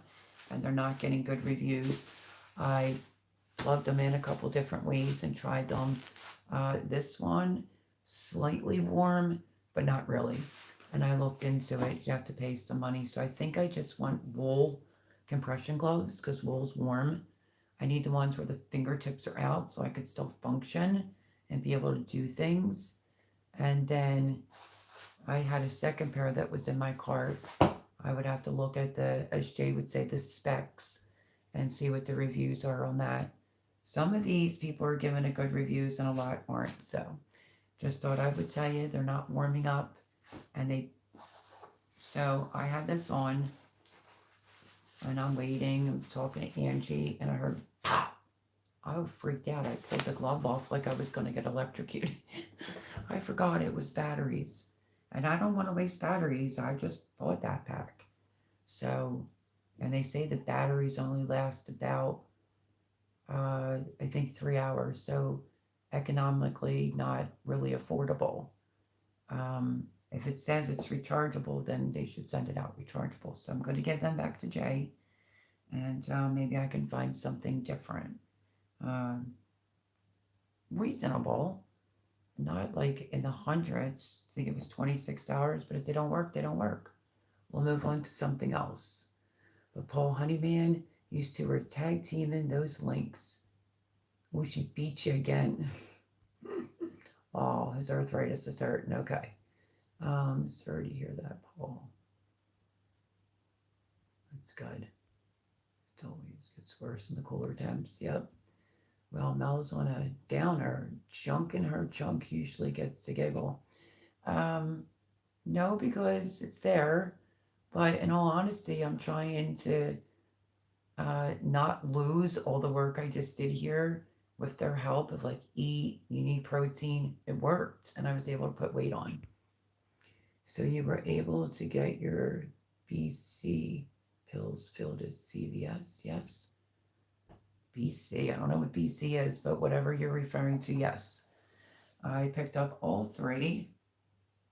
And they're not getting good reviews. I plugged them in a couple different ways and tried them. This one, slightly warm, but not really. And I looked into it. You have to pay some money. So I think I just want wool compression gloves because wool's warm. I need the ones where the fingertips are out so I could still function and be able to do things. And then I had a second pair that was in my cart. I would have to look at as Jay would say, the specs and see what the reviews are on that. Some of these people are giving it good reviews and a lot aren't. So just thought I would tell you they're not warming up. So I had this on and I'm waiting. I'm talking to Angie and I heard pop. I freaked out. I pulled the glove off like I was going to get electrocuted. I forgot it was batteries. And I don't want to waste batteries. I just bought that pack. So, and they say the batteries only last about, I think 3 hours. So economically not really affordable. If it says it's rechargeable, then they should send it out rechargeable. So I'm going to give them back to Jay. And maybe I can find something different. Reasonable. not like in the hundreds. I think it was $26, but if they don't work, they don't work. We'll move on to something else. But Paul Honeyman used to were tag teaming those links. We should beat you again. Oh, his arthritis is hurting. Okay. Sorry to hear that, Paul. That's good. It always gets worse in the cooler temps. Yep. Well, Mel's on a downer. Junk in her junk usually gets a giggle. Um, no, because it's there. But in all honesty, I'm trying to not lose all the work I just did here with their help of like eat, you need protein. It worked, and I was able to put weight on. So you were able to get your BC pills filled at CVS, yes? BC, I don't know what BC is, but whatever you're referring to, yes. I picked up all three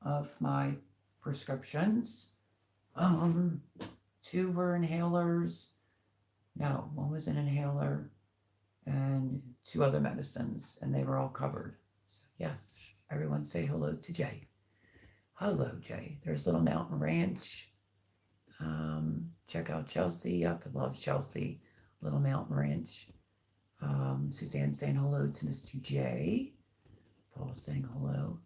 of my prescriptions. Um, Two were inhalers. No, one was an inhaler and two other medicines, and they were all covered. So yes, everyone say hello to Jay. Hello, Jay. There's Little Mountain Ranch. Check out Chelsea. Yep, I love Chelsea. Little Mountain Ranch. Suzanne saying hello to Mr. J. Paul saying hello.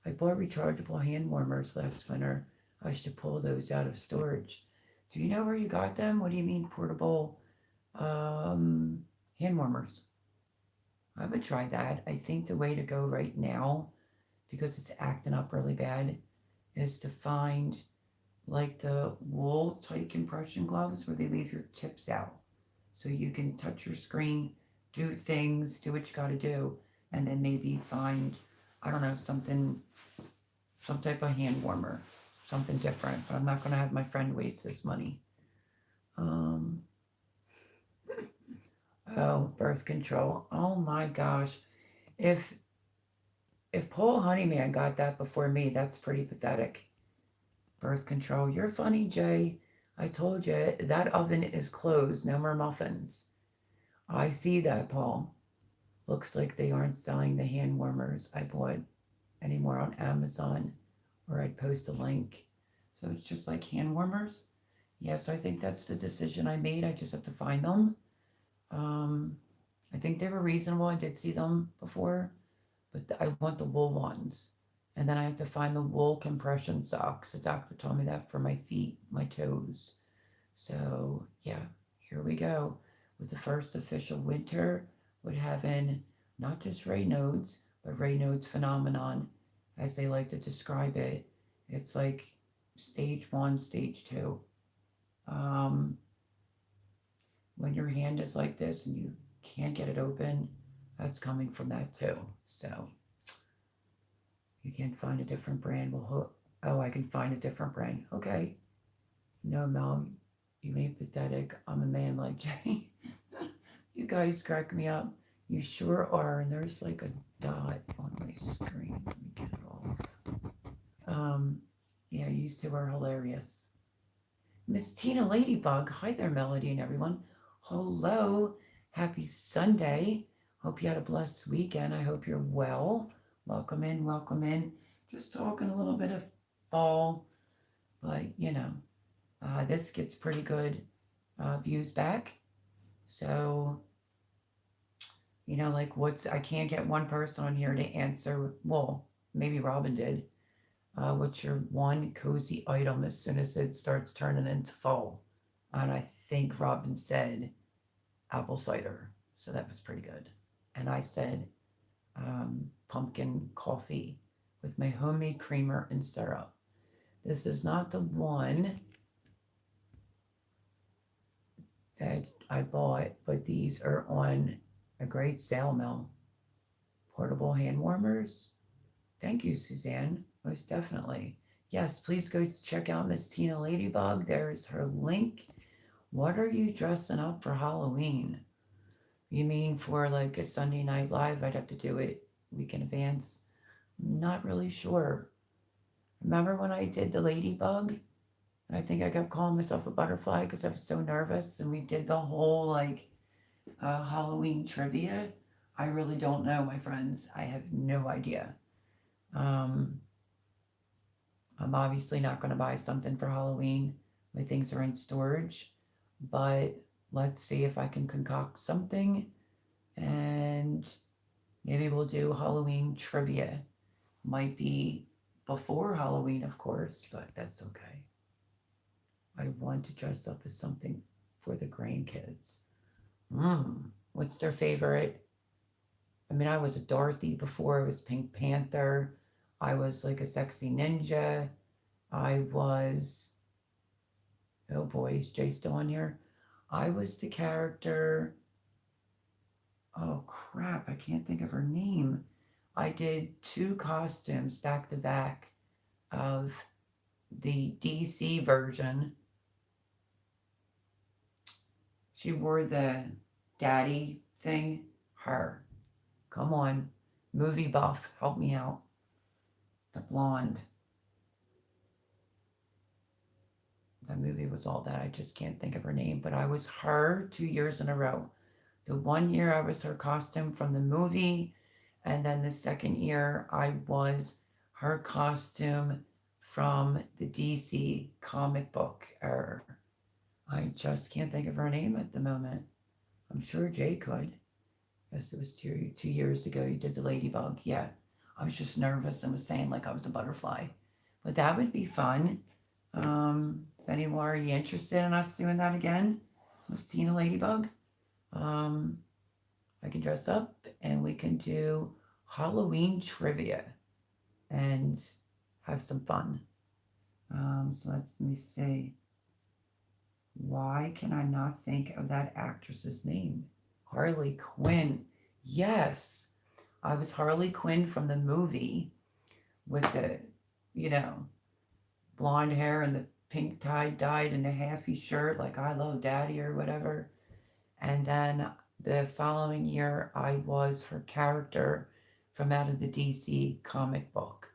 I bought rechargeable hand warmers last winter. I should pull those out of storage. Do you know where you got them? What do you mean portable hand warmers? I would try that. I think the way to go right now, because it's acting up really bad, is to find like the wool type compression gloves where they leave your tips out. So you can touch your screen, do things, do what you got to do, and then maybe find, I don't know, something, some type of hand warmer, something different. But I'm not going to have my friend waste his money. Oh, birth control. Oh my gosh. If Paul Honeyman got that before me, that's pretty pathetic. Birth control. You're funny, Jay. I told you that oven is closed. No more muffins. I see that, Paul. Looks like they aren't selling the hand warmers I bought anymore on Amazon, or I'd post a link. So it's just like hand warmers. Yes, I think that's the decision I made. I just have to find them. I think they were reasonable. I did see them before, but I want the wool ones. And then I have to find the wool compression socks. The doctor told me that for my feet, my toes. So yeah, here we go with the first official winter with having not just Raynaud's, but Raynaud's phenomenon, as they like to describe it. It's like stage one, stage two. Um, when your hand is like this and you can't get it open, that's coming from that too. So you can't find a different brand. Well, oh, I can find a different brand. Okay. No, Mel, you ain't pathetic. I'm a man like Jay. You guys crack me up. You sure are. And there's like a dot on my screen. Let me get it off. Yeah, you two are hilarious. Miss Tina Ladybug. Hi there, Melody and everyone. Hello. Happy Sunday. Hope you had a blessed weekend. I hope you're well. Welcome in, welcome in. Just talking a little bit of fall, but this gets pretty good views back. So, like I can't get one person on here to answer. Well, maybe Robin did. What's your one cozy item as soon as it starts turning into fall? And I think Robin said apple cider. So that was pretty good. And I said pumpkin coffee with my homemade creamer and syrup. This is not the one that I bought, but these are on a great sale, Mel. Portable hand warmers. Thank you, Suzanne. Most definitely. Yes, please go check out Miss Tina Ladybug. There's her link. What are you dressing up for Halloween? You mean for like a Sunday Night Live? I'd have to do it week in advance. Not really sure. Remember when I did the Ladybug? And I think I kept calling myself a butterfly because I was so nervous. And we did the whole Halloween trivia. I really don't know, my friends. I have no idea. Um, I'm obviously not going to buy something for Halloween. My things are in storage, but let's see if I can concoct something and maybe we'll do Halloween trivia. Might be before Halloween, of course, but that's okay. I want to dress up as something for the grandkids. What's their favorite? I mean, I was a Dorothy before. I was Pink Panther. I was like a sexy ninja. I was, oh boy, is Jay still on here? I was the character. Oh crap, I can't think of her name. I did 2 costumes back to back of the DC version. She wore the daddy thing. Her. Come on. Movie buff, help me out. The blonde. That movie was all that. I just can't think of her name, but I was her 2 years in a row. The one year I was her costume from the movie, and then the second year I was her costume from the DC comic book era. I just can't think of her name at the moment. I'm sure Jay could. Yes, it was 2 years ago. You did the ladybug. Yeah, I was just nervous and was saying like I was a butterfly, but that would be fun. If anyone are you interested in us doing that again, Miss Tina Ladybug? I can dress up and we can do Halloween trivia and have some fun. So let me see. Why can I not think of that actress's name? Harley Quinn. Yes, I was Harley Quinn from the movie with the, you know, blonde hair and the pink tie dyed and a halfy shirt, like I Love Daddy or whatever. And then the following year, I was her character from out of the DC comic book.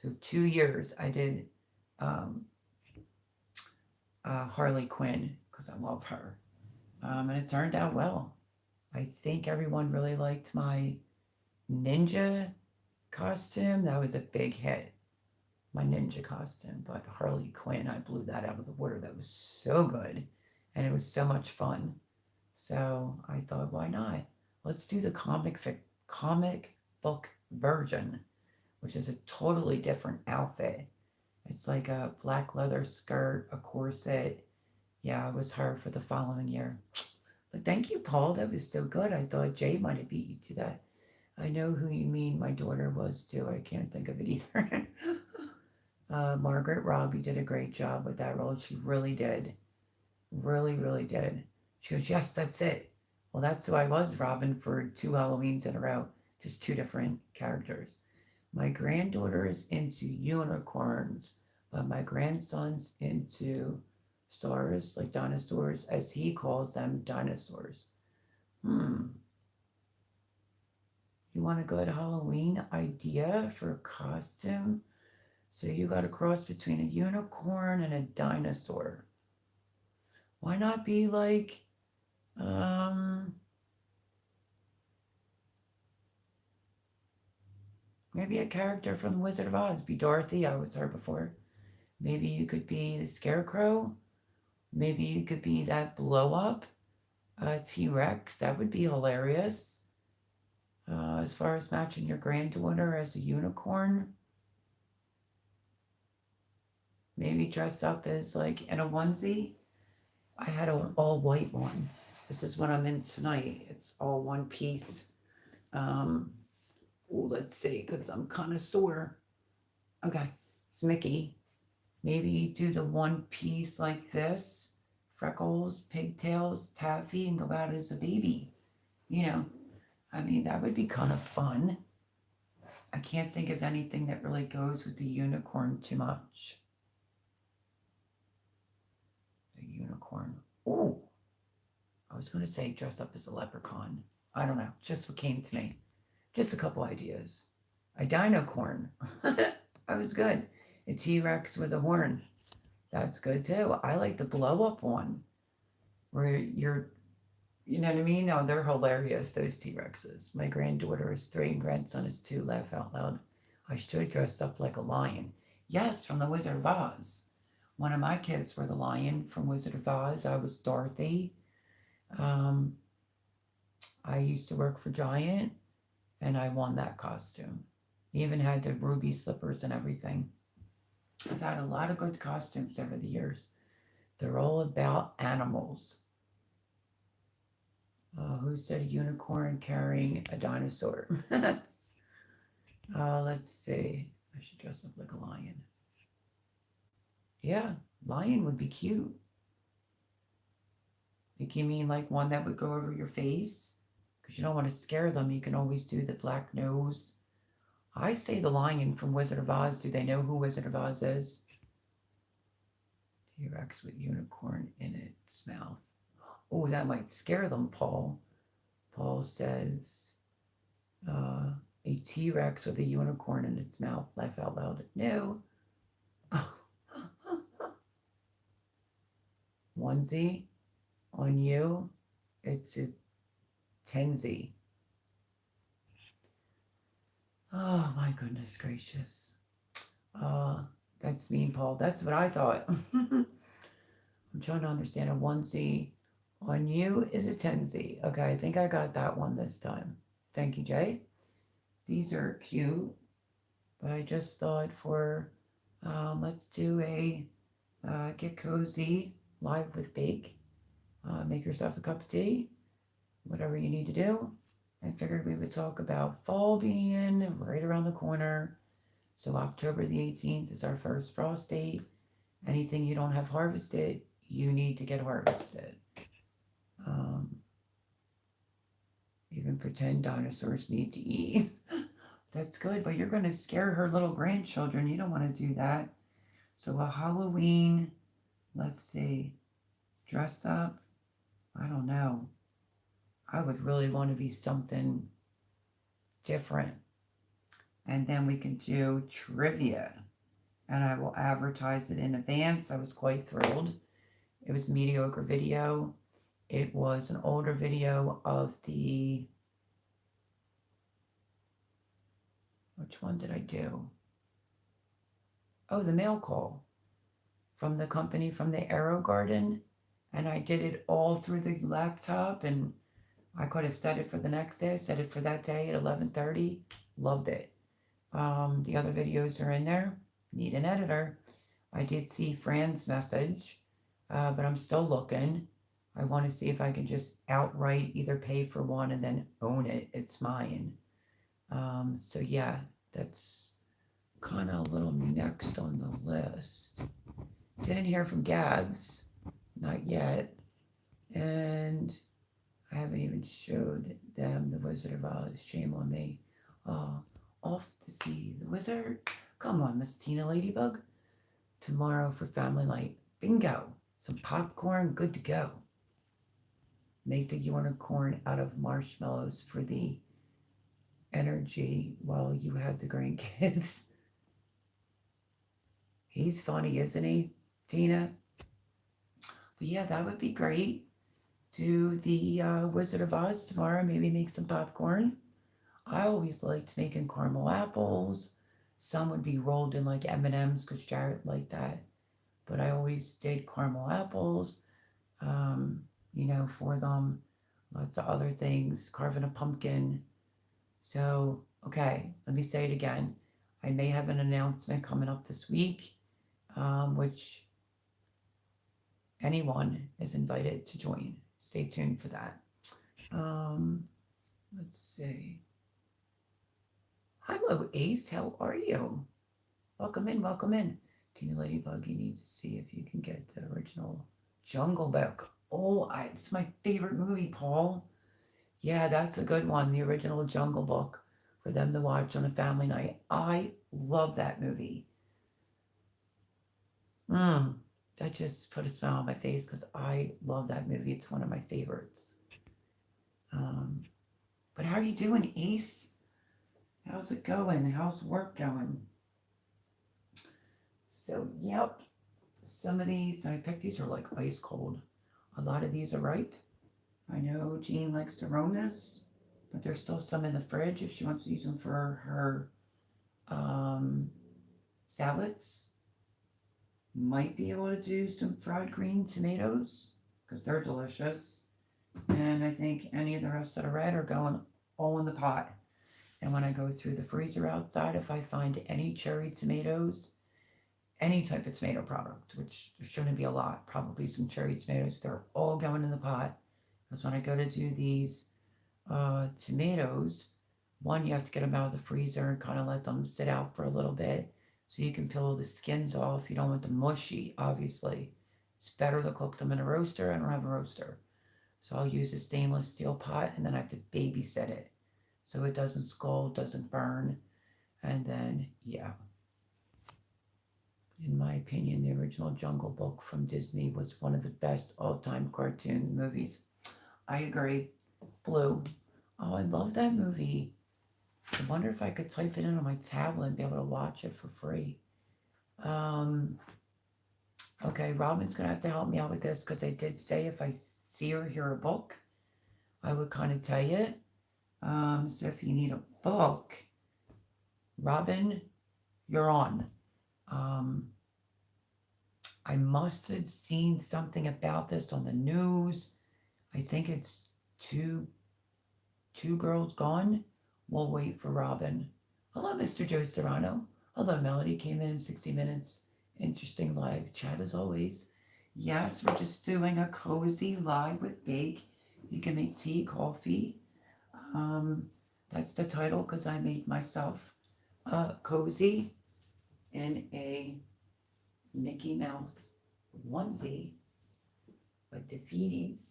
So 2 years I did um, Harley Quinn because I love her. And it turned out well. I think everyone really liked my ninja costume. That was a big hit, my ninja costume. But Harley Quinn, I blew that out of the water. That was so good. And it was so much fun. So I thought, why not? Let's do the comic book version, which is a totally different outfit. It's like a black leather skirt, a corset. Yeah, I was her for the following year. But thank you, Paul. That was so good. I thought Jay might have beat you to that. I know who you mean. My daughter was too. I can't think of it either. Margaret Robbie did a great job with that role. She really did. Really, really did. She goes, yes, that's it. Well, that's who I was, Robin, for 2 Halloweens in a row. Just 2 different characters. My granddaughter is into unicorns, but my grandson's into stars, like dinosaurs, as he calls them, dinosaurs. You want a good Halloween idea for a costume? So you got a cross between a unicorn and a dinosaur. Why not be like, maybe a character from The Wizard of Oz? Be Dorothy. I was her before. Maybe you could be the Scarecrow. Maybe you could be that blow up T-Rex. That would be hilarious. As far as matching your granddaughter as a unicorn, maybe dress up as like in a onesie. I had an all white one. This is what I'm in tonight. It's all one piece. Let's see, because I'm kind of sore. Okay, it's Mickey. Maybe do the one piece like this, freckles, pigtails, taffy, and go out as a baby. You know, I mean, that would be kind of fun. I can't think of anything that really goes with the unicorn too much. The unicorn. Oh, I was going to say dress up as a leprechaun. I don't know, just what came to me. Just a couple ideas. A dinocorn. That was good. A T-Rex with a horn. That's good too. I like the blow up one where you're, you know what I mean? They're hilarious, those T-Rexes. My granddaughter is 3 and grandson is 2. Laugh out loud. I should dress up like a lion. Yes, from the Wizard of Oz. One of my kids were the lion from Wizard of Oz. I was Dorothy. Um, I used to work for Giant, and I won that costume. Even had the ruby slippers and everything. I've had a lot of good costumes over the years. They're all about animals. Who said a unicorn carrying a dinosaur? Let's see. I should dress up like a lion. Yeah, lion would be cute. Like, you mean like one that would go over your face? Because you don't want to scare them. You can always do the black nose. I say the lion from Wizard of Oz. Do they know who Wizard of Oz is? T-Rex with unicorn in its mouth. Oh, that might scare them, Paul. Paul says, a T-Rex with a unicorn in its mouth. Laugh out loud. No. Onesie on you. It's just Tenzi. Oh my goodness gracious. That's mean, Paul. That's what I thought. I'm trying to understand. A onesie on you is a tensie. Okay, I think I got that one this time. Thank you, Jay. These are cute, but I just thought for let's do a get cozy live with Bake. Make yourself a cup of tea, whatever you need to do. I figured we would talk about fall being right around the corner. So October the 18th is our first frost date. Anything you don't have harvested, you need to get harvested. Even pretend dinosaurs need to eat. That's good, but you're going to scare her little grandchildren. You don't want to do that. So a Halloween, let's see, dress up. I don't know. I would really want to be something different. And then we can do trivia. And I will advertise it in advance. I was quite thrilled. It was a mediocre video. It was an older video of the... Which one did I do? Oh, the mail call from the company, from the AeroGarden. And I did it all through the laptop, and I could have set it for the next day. I set it for that day at 11:30. Loved it. The other videos are in there. Need an editor. I did see Fran's message, but I'm still looking. I want to see if I can just outright either pay for one and then own it. It's mine. So yeah, that's kind of a little next on the list. Didn't hear from Gabs, not yet. And I haven't even showed them the Wizard of Oz. Shame on me. Off to see the wizard. Come on, Miss Tina Ladybug. Tomorrow for family night. Bingo. Some popcorn, good to go. Make the unicorn out of marshmallows for the energy while you have the grandkids. He's funny, isn't he, Tina? But yeah, that would be great. Do the Wizard of Oz tomorrow. Maybe make some popcorn. I always liked making caramel apples. Some would be rolled in like M&Ms because Jared liked that. But I always did caramel apples, for them. Lots of other things, carving a pumpkin. So, okay, let me say it again. I may have an announcement coming up this week, which anyone is invited to join. Stay tuned for that. Let's see. Hello, Ace. How are you? Welcome in. Welcome in. Tina Ladybug, you need to see if you can get the original Jungle Book. Oh, it's my favorite movie, Paul. Yeah, that's a good one. The original Jungle Book for them to watch on a family night. I love that movie. That just put a smile on my face because I love that movie. It's one of my favorites. But how are you doing, Ace? How's it going? How's work going? So, yep. Some of these, I picked these are like ice cold. A lot of these are ripe. I know Jean likes Aromas, but there's still some in the fridge if she wants to use them for her Um, Salads. Might be able to do some fried green tomatoes because they're delicious. And I think any of the rest that are red are going all in the pot. And when I go through the freezer outside, if I find any cherry tomatoes, any type of tomato product, which there shouldn't be a lot, probably some cherry tomatoes, they're all going in the pot. Because when I go to do these tomatoes, one, you have to get them out of the freezer and kind of let them sit out for a little bit so you can peel the skins off. You don't want them mushy, obviously. It's better to cook them in a roaster. I don't have a roaster. So I'll use a stainless steel pot and then I have to babysit it so it doesn't scald, doesn't burn. And then, yeah, in my opinion, the original Jungle Book from Disney was one of the best all time cartoon movies. I agree. Blue. Oh, I love that movie. I wonder if I could type it in on my tablet and be able to watch it for free. Um, okay, Robin's gonna have to help me out with this because I did say if I see or hear a book, I would kind of tell you. So if you need a book, Robin, you're on. Um, I must have seen something about this on the news. I think it's two girls gone. We'll wait for Robin. Hello, Mr. Joe Serrano. Hello, Melody came in 60 minutes. Interesting live chat as always. Yes, we're just doing a cozy live with Bake. You can make tea, coffee. Um, that's the title because I made myself cozy in a Mickey Mouse onesie with the feeties,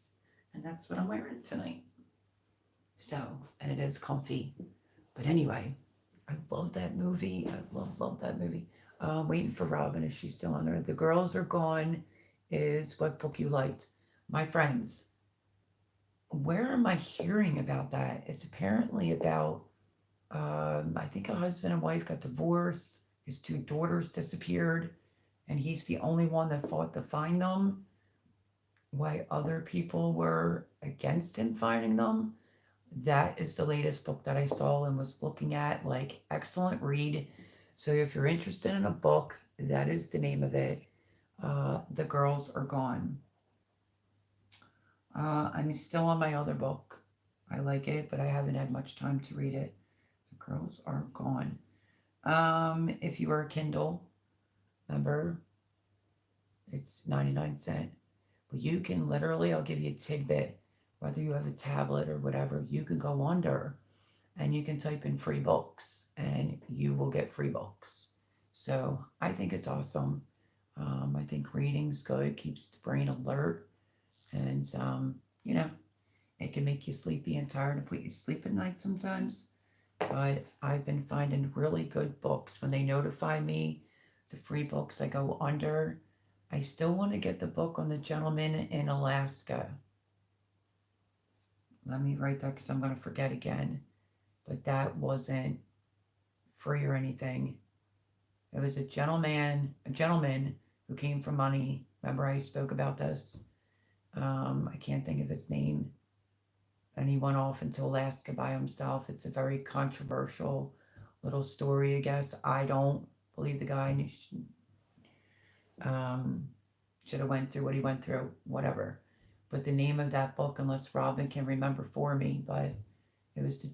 and that's what I'm wearing tonight. So, and it is comfy. But anyway, I love that movie. I love that movie. Waiting for Robin if she's still on there. The Girls Are Gone is what book you liked. My friends, where am I hearing about that? It's apparently about, I think a husband and wife got divorced. His two daughters disappeared, and he's the only one that fought to find them. Why other people were against him finding them. That is the latest book that I saw and was looking at. Like, excellent read. So if you're interested in a book, that is the name of it. The Girls Are Gone. I'm still on my other book. I like it, but I haven't had much time to read it. The Girls Are Gone. If you are a Kindle member, it's 99¢. But you can literally, I'll give you a tidbit, whether you have a tablet or whatever, you can go under and you can type in free books and you will get free books. So I think it's awesome. I think reading's good, keeps the brain alert, and you know, it can make you sleepy and tired and put you to sleep at night sometimes. But I've been finding really good books. When they notify me the free books, I go under. I still want to get the book on the gentleman in Alaska. Let me write that because I'm going to forget again. But that wasn't free or anything. It was a gentleman who came for money. Remember I spoke about this? I can't think of his name. And he went off into Alaska by himself. It's a very controversial little story, I guess. I don't believe the guy should have went through what he went through, whatever. But the name of that book, unless Robin can remember for me, but it was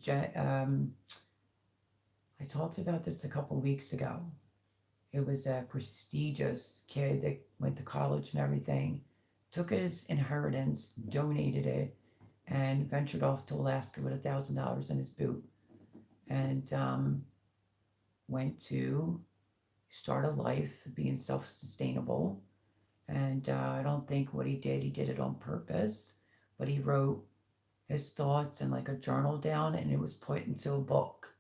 I talked about this a couple weeks ago. It was a prestigious kid that went to college and everything, took his inheritance, donated it, and ventured off to Alaska with $1,000 in his boot, and went to start a life being self-sustainable. And I don't think what he did it on purpose, but he wrote his thoughts in like a journal down and it was put into a book.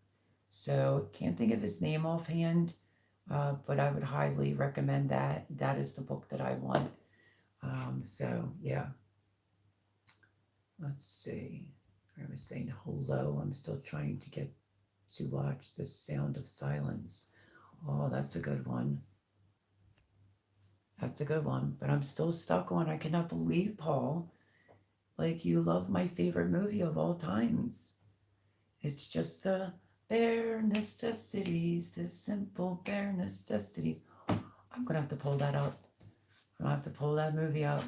So can't think of his name offhand, but I would highly recommend that. That is the book that I want. So yeah, let's see. I was saying hello. I'm still trying to get to watch The Sound of Silence. Oh, that's a good one. That's a good one. But I'm still stuck on, I cannot believe, Paul, like you love my favorite movie of all times. It's just the Bare necessities, the simple bare necessities. I'm gonna have to pull that up. I'm gonna have to pull that movie up.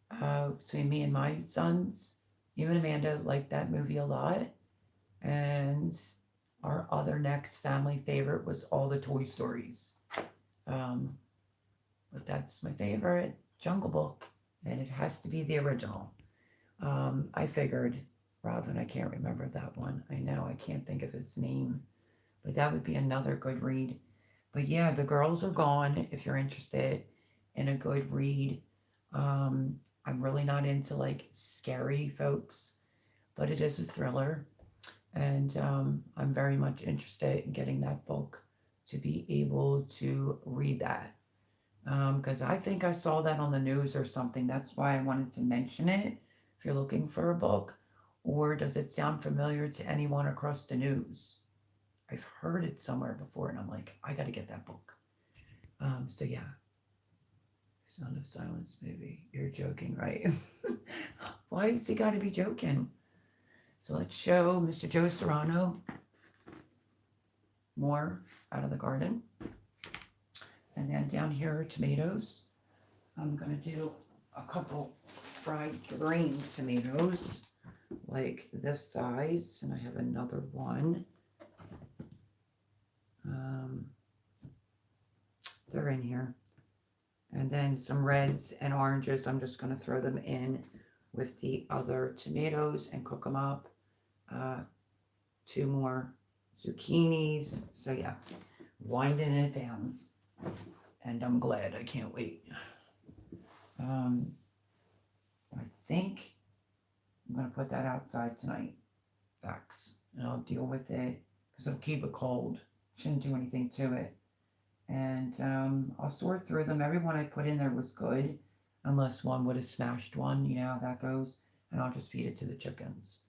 Between me and my sons, even Amanda liked that movie a lot. And our other next family favorite was all the Toy Stories. Um, but that's my favorite, Jungle Book, and it has to be the original. I figured, Robin, I can't remember that one. I know I can't think of his name, but that would be another good read. But yeah, The Girls Are Gone, if you're interested in a good read. I'm really not into like scary folks, but it is a thriller. And I'm very much interested in getting that book to be able to read that. Because I think I saw that on the news or something. That's why I wanted to mention it. If you're looking for a book, or does it sound familiar to anyone across the news? I've heard it somewhere before, and I'm like, I got to get that book. So yeah, Sound of Silence movie. You're joking, right? Why is he got to be joking? So let's show Mr. Joe Serrano more out of the garden. And then down here are tomatoes. I'm going to do a couple fried green tomatoes, like this size, and I have another one. They're in here. And then some reds and oranges. I'm just going to throw them in with the other tomatoes and cook them up. 2 more zucchinis. So yeah, winding it down. And I'm glad. I can't wait. I think I'm going to put that outside tonight. Facts. And I'll deal with it because it'll keep it cold. Shouldn't do anything to it. And I'll sort through them. Every one I put in there was good, unless one would have smashed one. You know how that goes. And I'll just feed it to the chickens.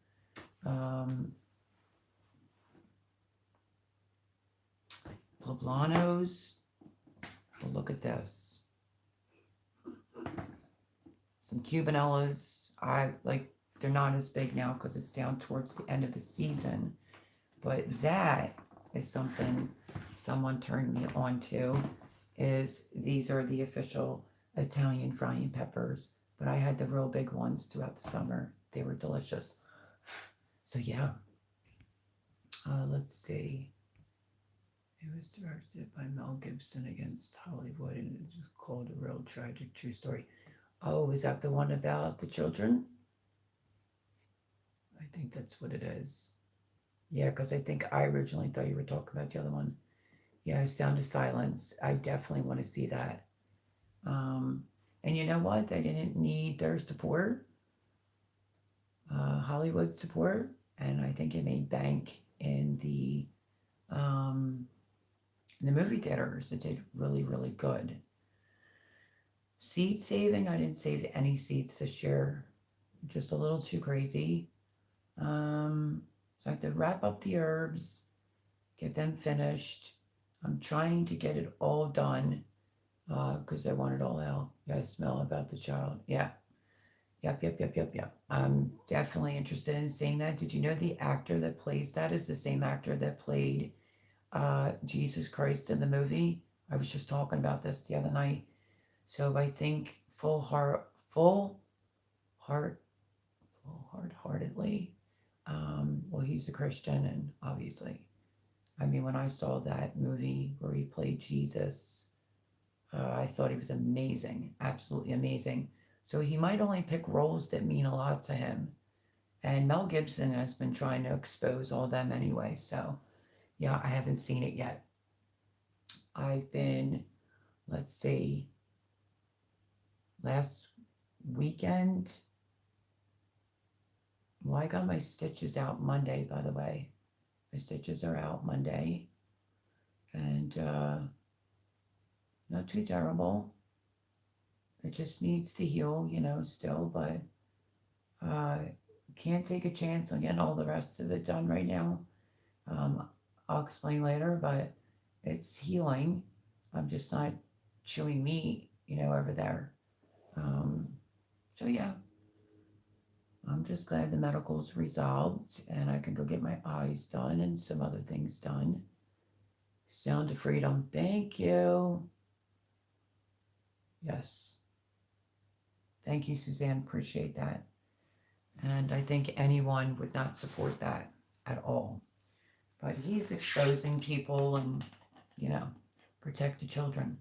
Poblanos. Well, look at this. Some Cubanellas. They're not as big now because it's down towards the end of the season. But that is something someone turned me on to. Is these are the official Italian frying peppers. But I had the real big ones throughout the summer. They were delicious. So yeah. Let's see. It was directed by Mel Gibson against Hollywood, and it was called A Real Tragic True Story. Oh, is that the one about the children? I think that's what it is. Yeah, because I think I originally thought you were talking about the other one. Yeah, Sound of Silence. I definitely want to see that. And you know what? They didn't need their support, Hollywood support, and I think it made bank in the movie theaters. It did really, really good. Seed saving, I didn't save any seeds this year. Just a little too crazy. So I have to wrap up the herbs, get them finished. I'm trying to get it all done because I want it all out. You guys smell about the child. Yeah. Yep. I'm definitely interested in seeing that. Did you know the actor that plays that is the same actor that played Jesus Christ in the movie? I was just talking about this the other night. So I think wholeheartedly. Well, he's a Christian, and obviously, I mean, when I saw that movie where he played Jesus, I thought he was amazing, absolutely amazing. So he might only pick roles that mean a lot to him. And Mel Gibson has been trying to expose all them anyway. So, yeah, I haven't seen it yet. I've been, let's see, last weekend. Well, I got my stitches out Monday, by the way. My stitches are out Monday. And not too terrible. It just needs to heal, still, but can't take a chance on getting all the rest of it done right now. I'll explain later, but it's healing. I'm just not chewing meat, over there. So yeah, I'm just glad the medical's resolved and I can go get my eyes done and some other things done. Sound of Freedom, thank you. Yes. Thank you, Suzanne. Appreciate that. And I think anyone would not support that at all. But he's exposing people and, you know, protect the children.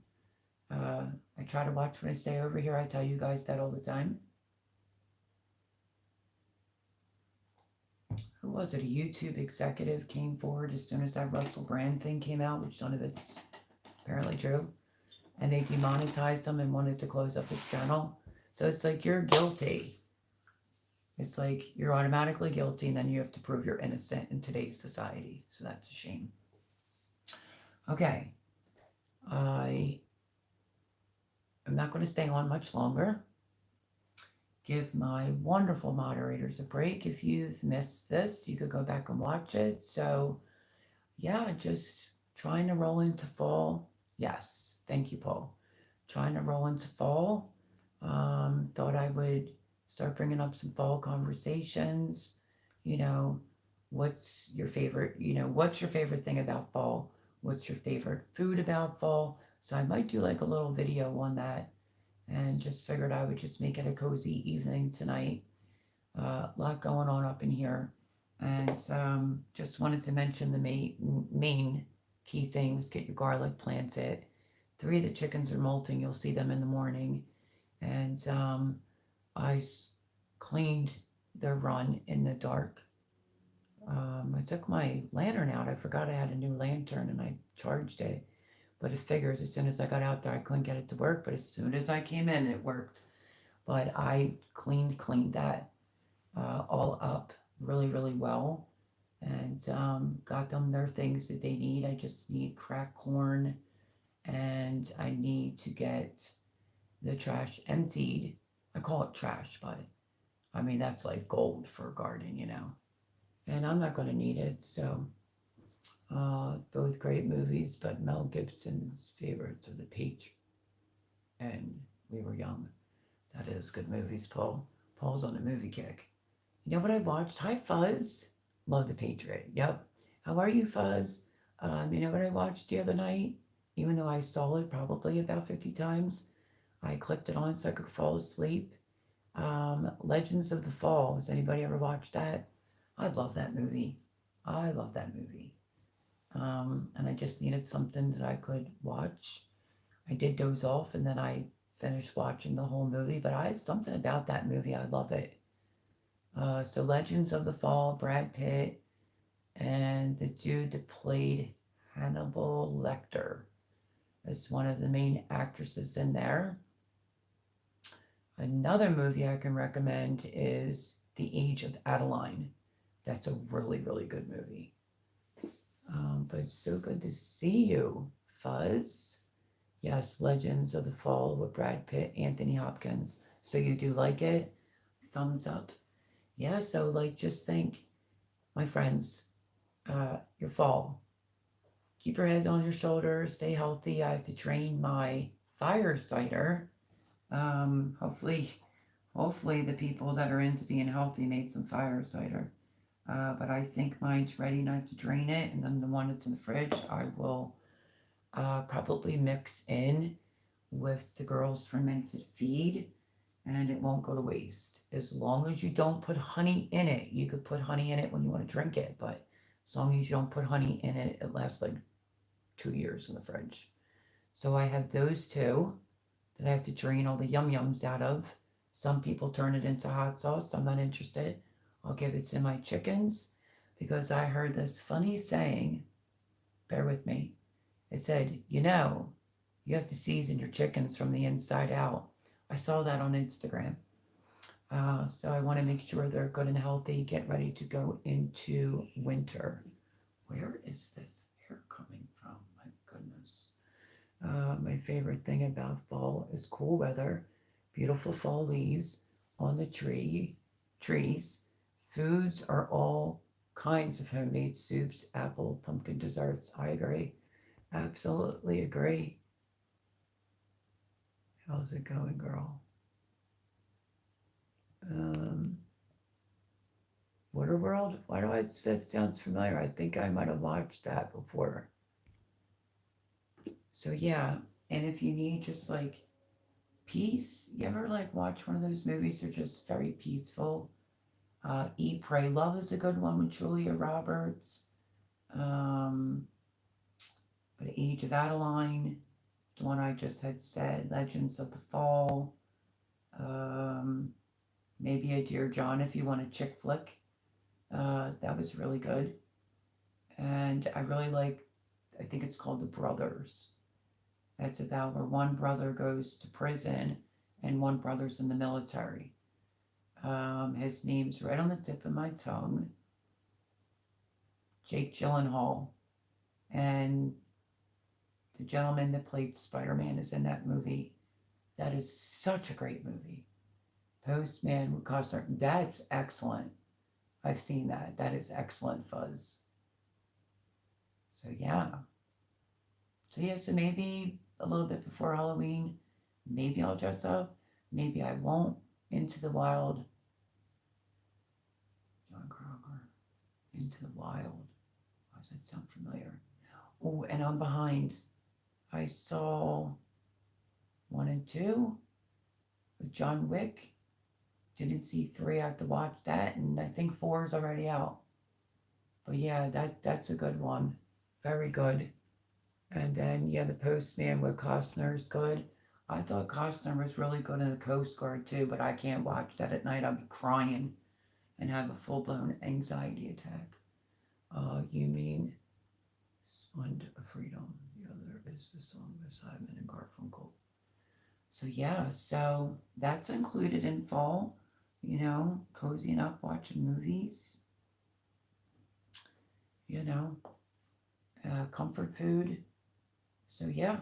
I try to watch what I say over here. I tell you guys that all the time. Who was it? A YouTube executive came forward as soon as that Russell Brand thing came out, which none of it's apparently true. And they demonetized him and wanted to close up his channel. So it's like you're guilty. It's like you're automatically guilty and then you have to prove you're innocent in today's society. So that's a shame. Okay. I am not going to stay on much longer. Give my wonderful moderators a break. If you've missed this, you could go back and watch it. So, yeah, just trying to roll into fall. Yes, thank you, Paul. Trying to roll into fall. Thought I would start bringing up some fall conversations. You know, what's your favorite? What's your favorite thing about fall? What's your favorite food about fall? So I might do like a little video on that, and just figured I would just make it a cozy evening tonight. A lot going on up in here, and just wanted to mention the main key things. Get your garlic planted. 3 of the chickens are molting. You'll see them in the morning. And I cleaned their run in the dark. I took my lantern out. I forgot I had a new lantern and I charged it. But it figures as soon as I got out there, I couldn't get it to work. But as soon as I came in, it worked. But I cleaned that all up really, really well. And got them their things that they need. I just need cracked corn. And I need to get the trash emptied. I call it trash, but I mean, that's like gold for a garden, And I'm not going to need it. So, both great movies, but Mel Gibson's favorites are The Patriot and We Were Young. That is good movies, Paul. Paul's on a movie kick. You know what I watched? Hi, Fuzz. Love The Patriot. Yep. How are you, Fuzz? You know what I watched the other night? Even though I saw it probably about 50 times, I clicked it on so I could fall asleep. Legends of the Fall. Has anybody ever watched that? I love that movie. And I just needed something that I could watch. I did doze off and then I finished watching the whole movie, but something about that movie. I love it. So Legends of the Fall, Brad Pitt, and the dude that played Hannibal Lecter is one of the main actresses in there. Another movie I can recommend is The Age of Adeline. That's a really, really good movie. But it's so good to see you, Fuzz. Yes, Legends of the Fall with Brad Pitt, Anthony Hopkins. So you do like it? Thumbs up. Yeah, so just think, my friends, your fall. Keep your head on your shoulders, stay healthy. I have to train my fire cider. Hopefully the people that are into being healthy made some fire cider. But I think mine's ready and I have to drain it. And then the one that's in the fridge, I will probably mix in with the girls' fermented feed, and it won't go to waste. As long as you don't put honey in it. You could put honey in it when you want to drink it, but as long as you don't put honey in it, it lasts like 2 years in the fridge. So I have those 2 that I have to drain all the yum-yums out of. Some people turn it into hot sauce. I'm not interested. I'll give it to my chickens because I heard this funny saying. Bear with me. It said, you have to season your chickens from the inside out. I saw that on Instagram. So I want to make sure they're good and healthy, get ready to go into winter. Where is this hair coming from? My goodness. My favorite thing about fall is cool weather, beautiful fall leaves on the trees. Foods are all kinds of homemade soups, apple, pumpkin desserts. I agree. Absolutely agree. How's it going, girl? Waterworld? Why do I, that sounds familiar? I think I might have watched that before. So yeah, and if you need just like peace, you ever like watch one of those movies that are just very peaceful? Eat, Pray, Love is a good one with Julia Roberts. Um, but Age of Adeline, the one I just had said, Legends of the Fall. Um, maybe a Dear John if you want a chick flick. That was really good. And I really like, I think it's called The Brothers. That's about where one brother goes to prison and one brother's in the military. His name's right on the tip of my tongue, Jake Gyllenhaal. And the gentleman that played Spider-Man is in that movie. That is such a great movie. Postman with Costner. That's excellent. I've seen that. That is excellent fuzz. So yeah. So yeah, so maybe a little bit before Halloween, maybe I'll dress up. Maybe I won't. Into the Wild. John Kroger. Into the Wild. Why does that sound familiar? Oh, and I'm behind. I saw 1 and 2 with John Wick. Didn't see 3. I have to watch that, and I think 4 is already out. But yeah, that's a good one. Very good. And then yeah, The Postman with Costner is good. I thought Costner was really good in the Coast Guard too, but I can't watch that at night. I'll be crying and have a full blown anxiety attack. You mean Splendor of Freedom? The other is the song of Simon and Garfunkel. So yeah, so that's included in fall. You know, cozying up, watching movies. You know, comfort food. So yeah,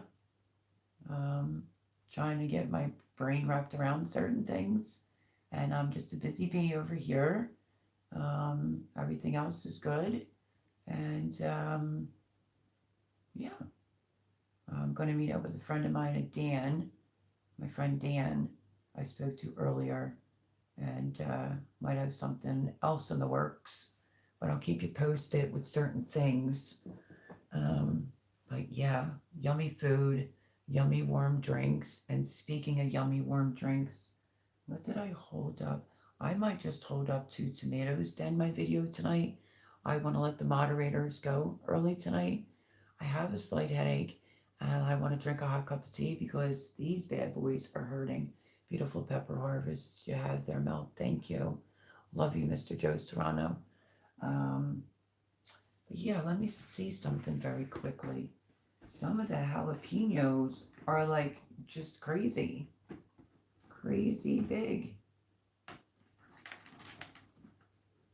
um, trying to get my brain wrapped around certain things, and I'm just a busy bee over here. Everything else is good, and yeah, I'm going to meet up with a friend of mine, Dan, my friend Dan, I spoke to earlier, and might have something else in the works, but I'll keep you posted with certain things. Um, but yeah, yummy food, yummy warm drinks. And speaking of yummy warm drinks, what did I hold up? I might just hold up 2 tomatoes to end my video tonight. I want to let the moderators go early tonight. I have a slight headache and I want to drink a hot cup of tea because these bad boys are hurting. Beautiful Pepper Harvest, you have their milk. Thank you. Love you, Mr. Joe Serrano. Um, but yeah, let me see something very quickly. Some of the jalapenos are like just crazy, crazy big.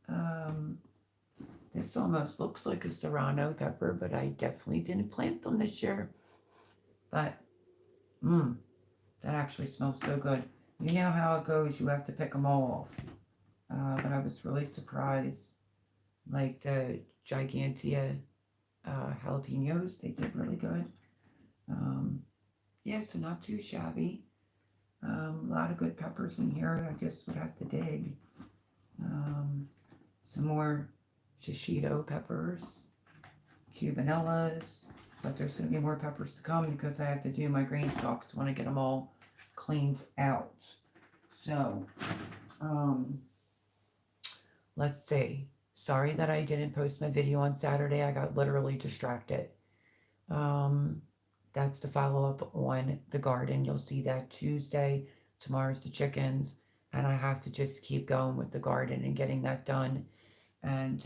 Um, this almost looks like a serrano pepper, but I definitely didn't plant them this year. But, that actually smells so good. You know how it goes, you have to pick them all off. But I was really surprised. Like the Gigantia jalapenos, they did really good. Yeah, so not too shabby. A lot of good peppers in here. I just would have to dig. Some more shishito peppers, cubanellas, but there's going to be more peppers to come because I have to do my green stalks when I get them all cleaned out. So, let's see. Sorry that I didn't post my video on Saturday. I got literally distracted. That's the follow up on the garden. You'll see that Tuesday. Tomorrow's the chickens. And I have to just keep going with the garden and getting that done. And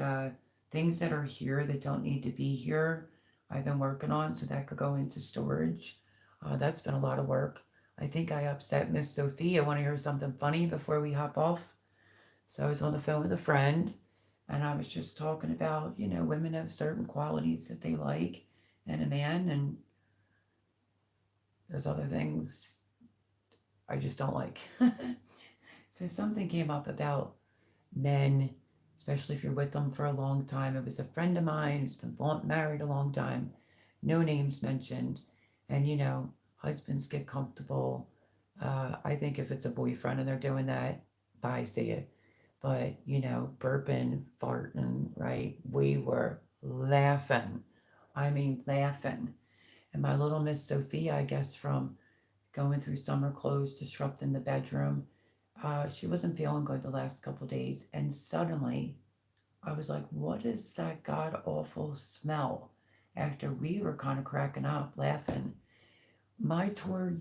things that are here that don't need to be here, I've been working on so that could go into storage. That's been a lot of work. I think I upset Miss Sophia. Want to hear something funny before we hop off? So I was on the phone with a friend and I was just talking about, you know, women have certain qualities that they like in a man, and there's other things I just don't like. So something came up about men, especially if you're with them for a long time. It was a friend of mine who's been married a long time, no names mentioned. And, you know, husbands get comfortable. I think if it's a boyfriend and they're doing that, bye, see it. but burping, farting, right? We were laughing. I mean, laughing. And my little Miss Sophia, I guess, from going through summer clothes, disrupting the bedroom, she wasn't feeling good the last couple days. And suddenly, I was like, what is that god awful smell? After we were kind of cracking up, laughing, my toy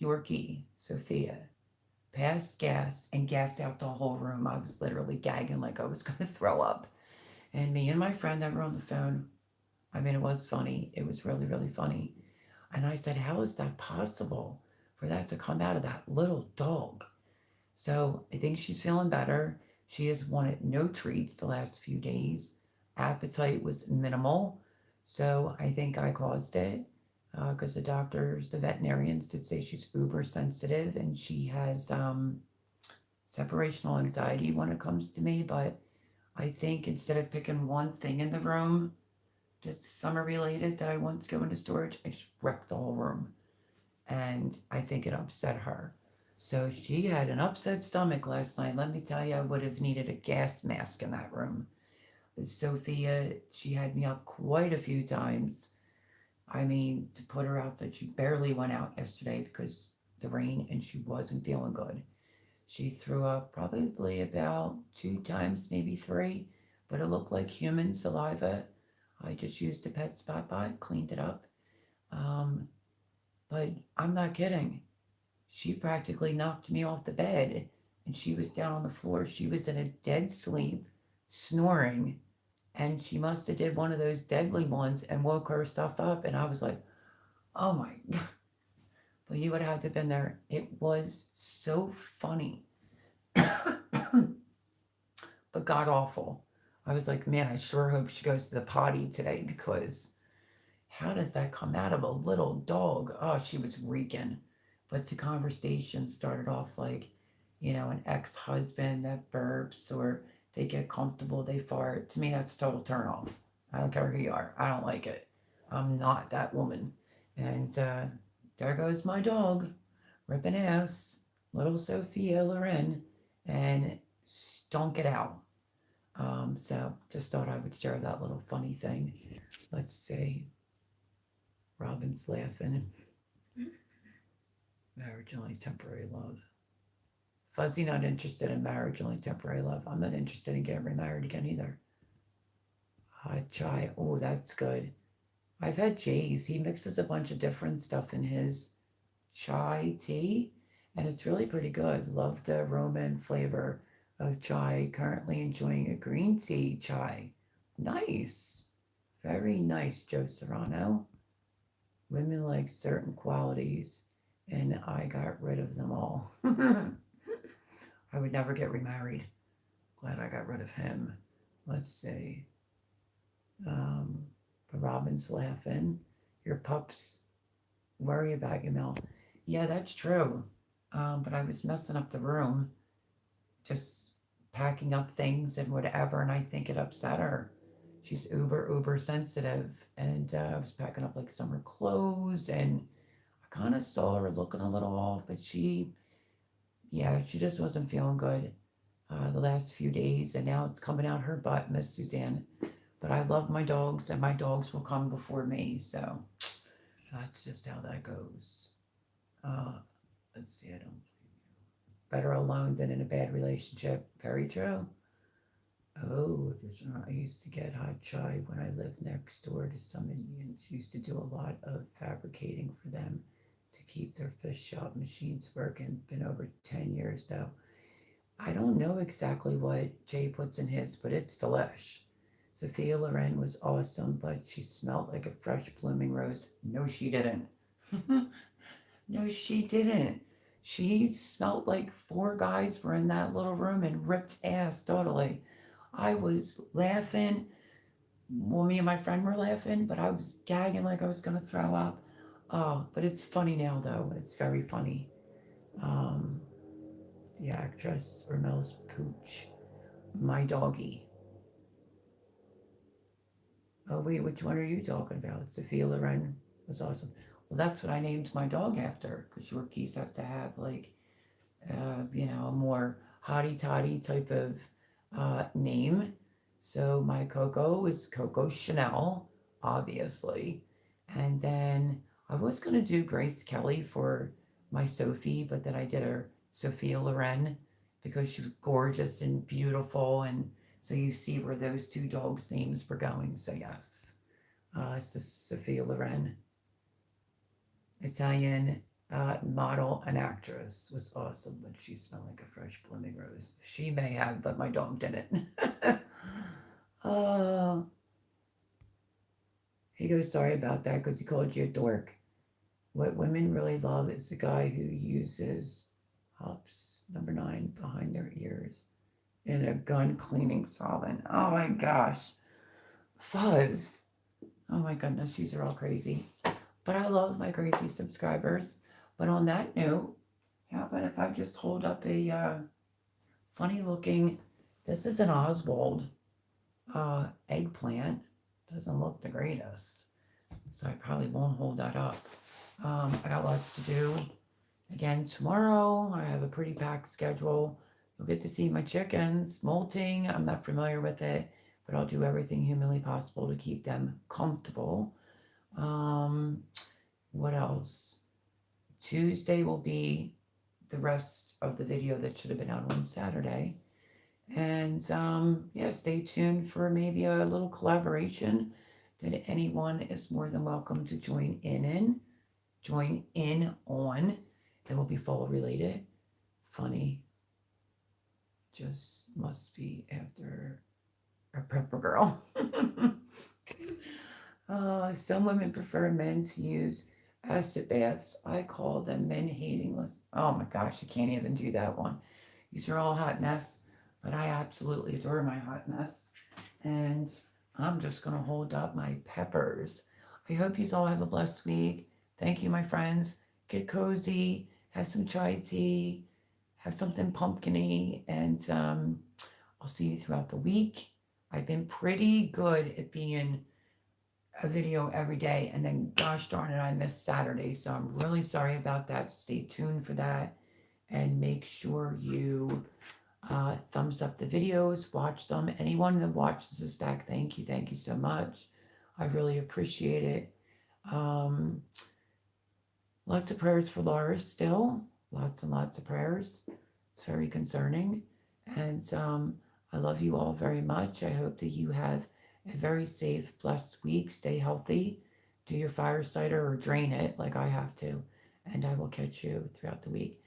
Yorkie, Sophia, passed gas and gassed out the whole room. I was literally gagging like I was going to throw up. And me and my friend that were on the phone, I mean, it was funny. It was really, really funny. And I said, how is that possible for that to come out of that little dog? So I think she's feeling better. She has wanted no treats the last few days. Appetite was minimal. So I think I caused it because the veterinarians did say she's uber sensitive and she has separational anxiety when it comes to me. But I think instead of picking one thing in the room that's summer related that I want to go into storage, I just wrecked the whole room. And I think it upset her. So she had an upset stomach last night. Let me tell you, I would have needed a gas mask in that room. Sophia, she had me up quite a few times. I mean, to put her out, that she barely went out yesterday because the rain and she wasn't feeling good. She threw up probably about 2 times, maybe three, but it looked like human saliva. I just used a pet spot by, cleaned it up. Um, but I'm not kidding. She practically knocked me off the bed and she was down on the floor. She was in a dead sleep, snoring, and she must have did one of those deadly ones and woke her stuff up. And I was like, oh my God. But you would have to have been there. It was so funny, but god awful. I was like, man, I sure hope she goes to the potty today because how does that come out of a little dog? Oh, she was reeking. But the conversation started off like, an ex husband that burps or they get comfortable, they fart. To me, that's a total turn off. I don't care who you are. I don't like it. I'm not that woman. And there goes my dog, ripping ass, little Sophia Loren, and stunk it out. So just thought I would share that little funny thing. Let's see. Robin's laughing. Marriage only temporary love. Fuzzy not interested in marriage, only temporary love. I'm not interested in getting remarried again either. Hot chai. Oh, that's good. I've had Jay's. He mixes a bunch of different stuff in his chai tea, and it's really pretty good. Love the aroma and flavor of chai. Currently enjoying a green tea chai. Nice. Very nice, Joe Serrano. Women like certain qualities, and I got rid of them all. I would never get remarried. Glad I got rid of him. Let's see. But Robin's laughing. Your pups worry about you, Mel. Yeah, that's true. But I was messing up the room, just packing up things and whatever, and I think it upset her. She's uber sensitive, and I was packing up like summer clothes, and I kind of saw her looking a little off, but she just wasn't feeling good the last few days, and now it's coming out her butt, Miss Suzanne. But I love my dogs, and my dogs will come before me, so that's just how that goes. Uh, let's see, I don't. Better alone than in a bad relationship. Very true. Oh, I used to get hot chai when I lived next door to some Indians. Used to do a lot of fabricating for them to keep their fish shop machines working. Been over 10 years though. I don't know exactly what Jay puts in his, but it's delish. Sophia Loren was awesome, but she smelled like a fresh blooming rose. No, she didn't. No, she didn't. She smelled like 4 guys were in that little room and ripped ass totally. I was laughing. Well, me and my friend were laughing, but I was gagging like I was going to throw up. Oh, but it's funny now, though. It's very funny. Um, the actress, Ramel's Pooch. My doggy. Oh, wait, which one are you talking about? Sophia Loren was awesome. Well, that's what I named my dog after, because Yorkies have to have, like, a more hottie toddy type of name. So my Coco is Coco Chanel, obviously. And then I was going to do Grace Kelly for my Sophie, but then I did her Sophia Loren because she was gorgeous and beautiful. And so you see where those two dogs' names were going. So yes, it's just Sophia Loren, Italian model and actress, was awesome, but she smelled like a fresh blooming rose. She may have, but my dog didn't. uh, he goes, sorry about that because he called you a dork. What women really love is the guy who uses hops, number 9, behind their ears in a gun cleaning solvent. Oh my gosh. Fuzz. Oh my goodness, these are all crazy. But I love my crazy subscribers. But on that note, how about if I just hold up a funny looking, this is an Oswald eggplant. Doesn't look the greatest. So I probably won't hold that up. I got lots to do. Again, tomorrow I have a pretty packed schedule. You'll get to see my chickens molting. I'm not familiar with it, but I'll do everything humanly possible to keep them comfortable. What else? Tuesday will be the rest of the video that should have been out on Saturday. And yeah, stay tuned for maybe a little collaboration that anyone is more than welcome to join in on. It will be fall related. Funny. Just must be after a prepper girl. Some women prefer men to use acid baths. I call them men hating lists. Oh my gosh, I can't even do that one. These are all hot mess, but I absolutely adore my hot mess. And I'm just going to hold up my peppers. I hope you all have a blessed week. Thank you, my friends. Get cozy, have some chai tea, have something pumpkin-y, and I'll see you throughout the week. I've been pretty good at being a video every day, and then gosh darn it, I missed Saturday, so I'm really sorry about that. Stay tuned for that, and make sure you thumbs up the videos, watch them. Anyone that watches this back, thank you so much. I really appreciate it. Lots of prayers for Laura still, lots and lots of prayers. It's very concerning, and I love you all very much. I hope that you have a very safe, blessed week. Stay healthy. Do your fire cider or drain it like I have to. And I will catch you throughout the week.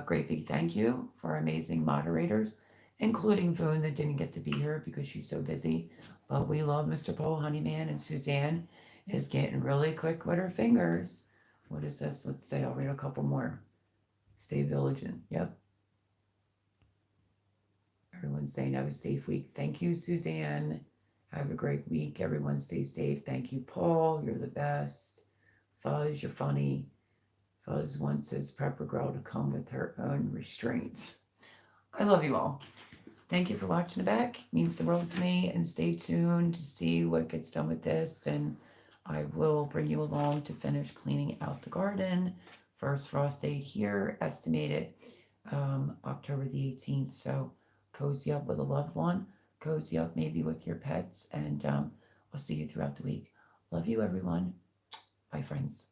Great big thank you for our amazing moderators, including Voon that didn't get to be here because she's so busy. But we love Mr. Paul Honeyman, and Suzanne is getting really quick with her fingers. What is this? Let's say I'll read a couple more. Stay vigilant. Yep. Everyone's saying have a safe week. Thank you, Suzanne. Have a great week. Everyone stay safe. Thank you, Paul. You're the best. Fuzz, you're funny. Fuzz wants his prepper girl to come with her own restraints. I love you all. Thank you for watching the back. It means the world to me. And stay tuned to see what gets done with this. And I will bring you along to finish cleaning out the garden. First frost date here, estimated October the 18th. So cozy up with a loved one. Cozy up maybe with your pets. And I'll see you throughout the week. Love you, everyone. Bye, friends.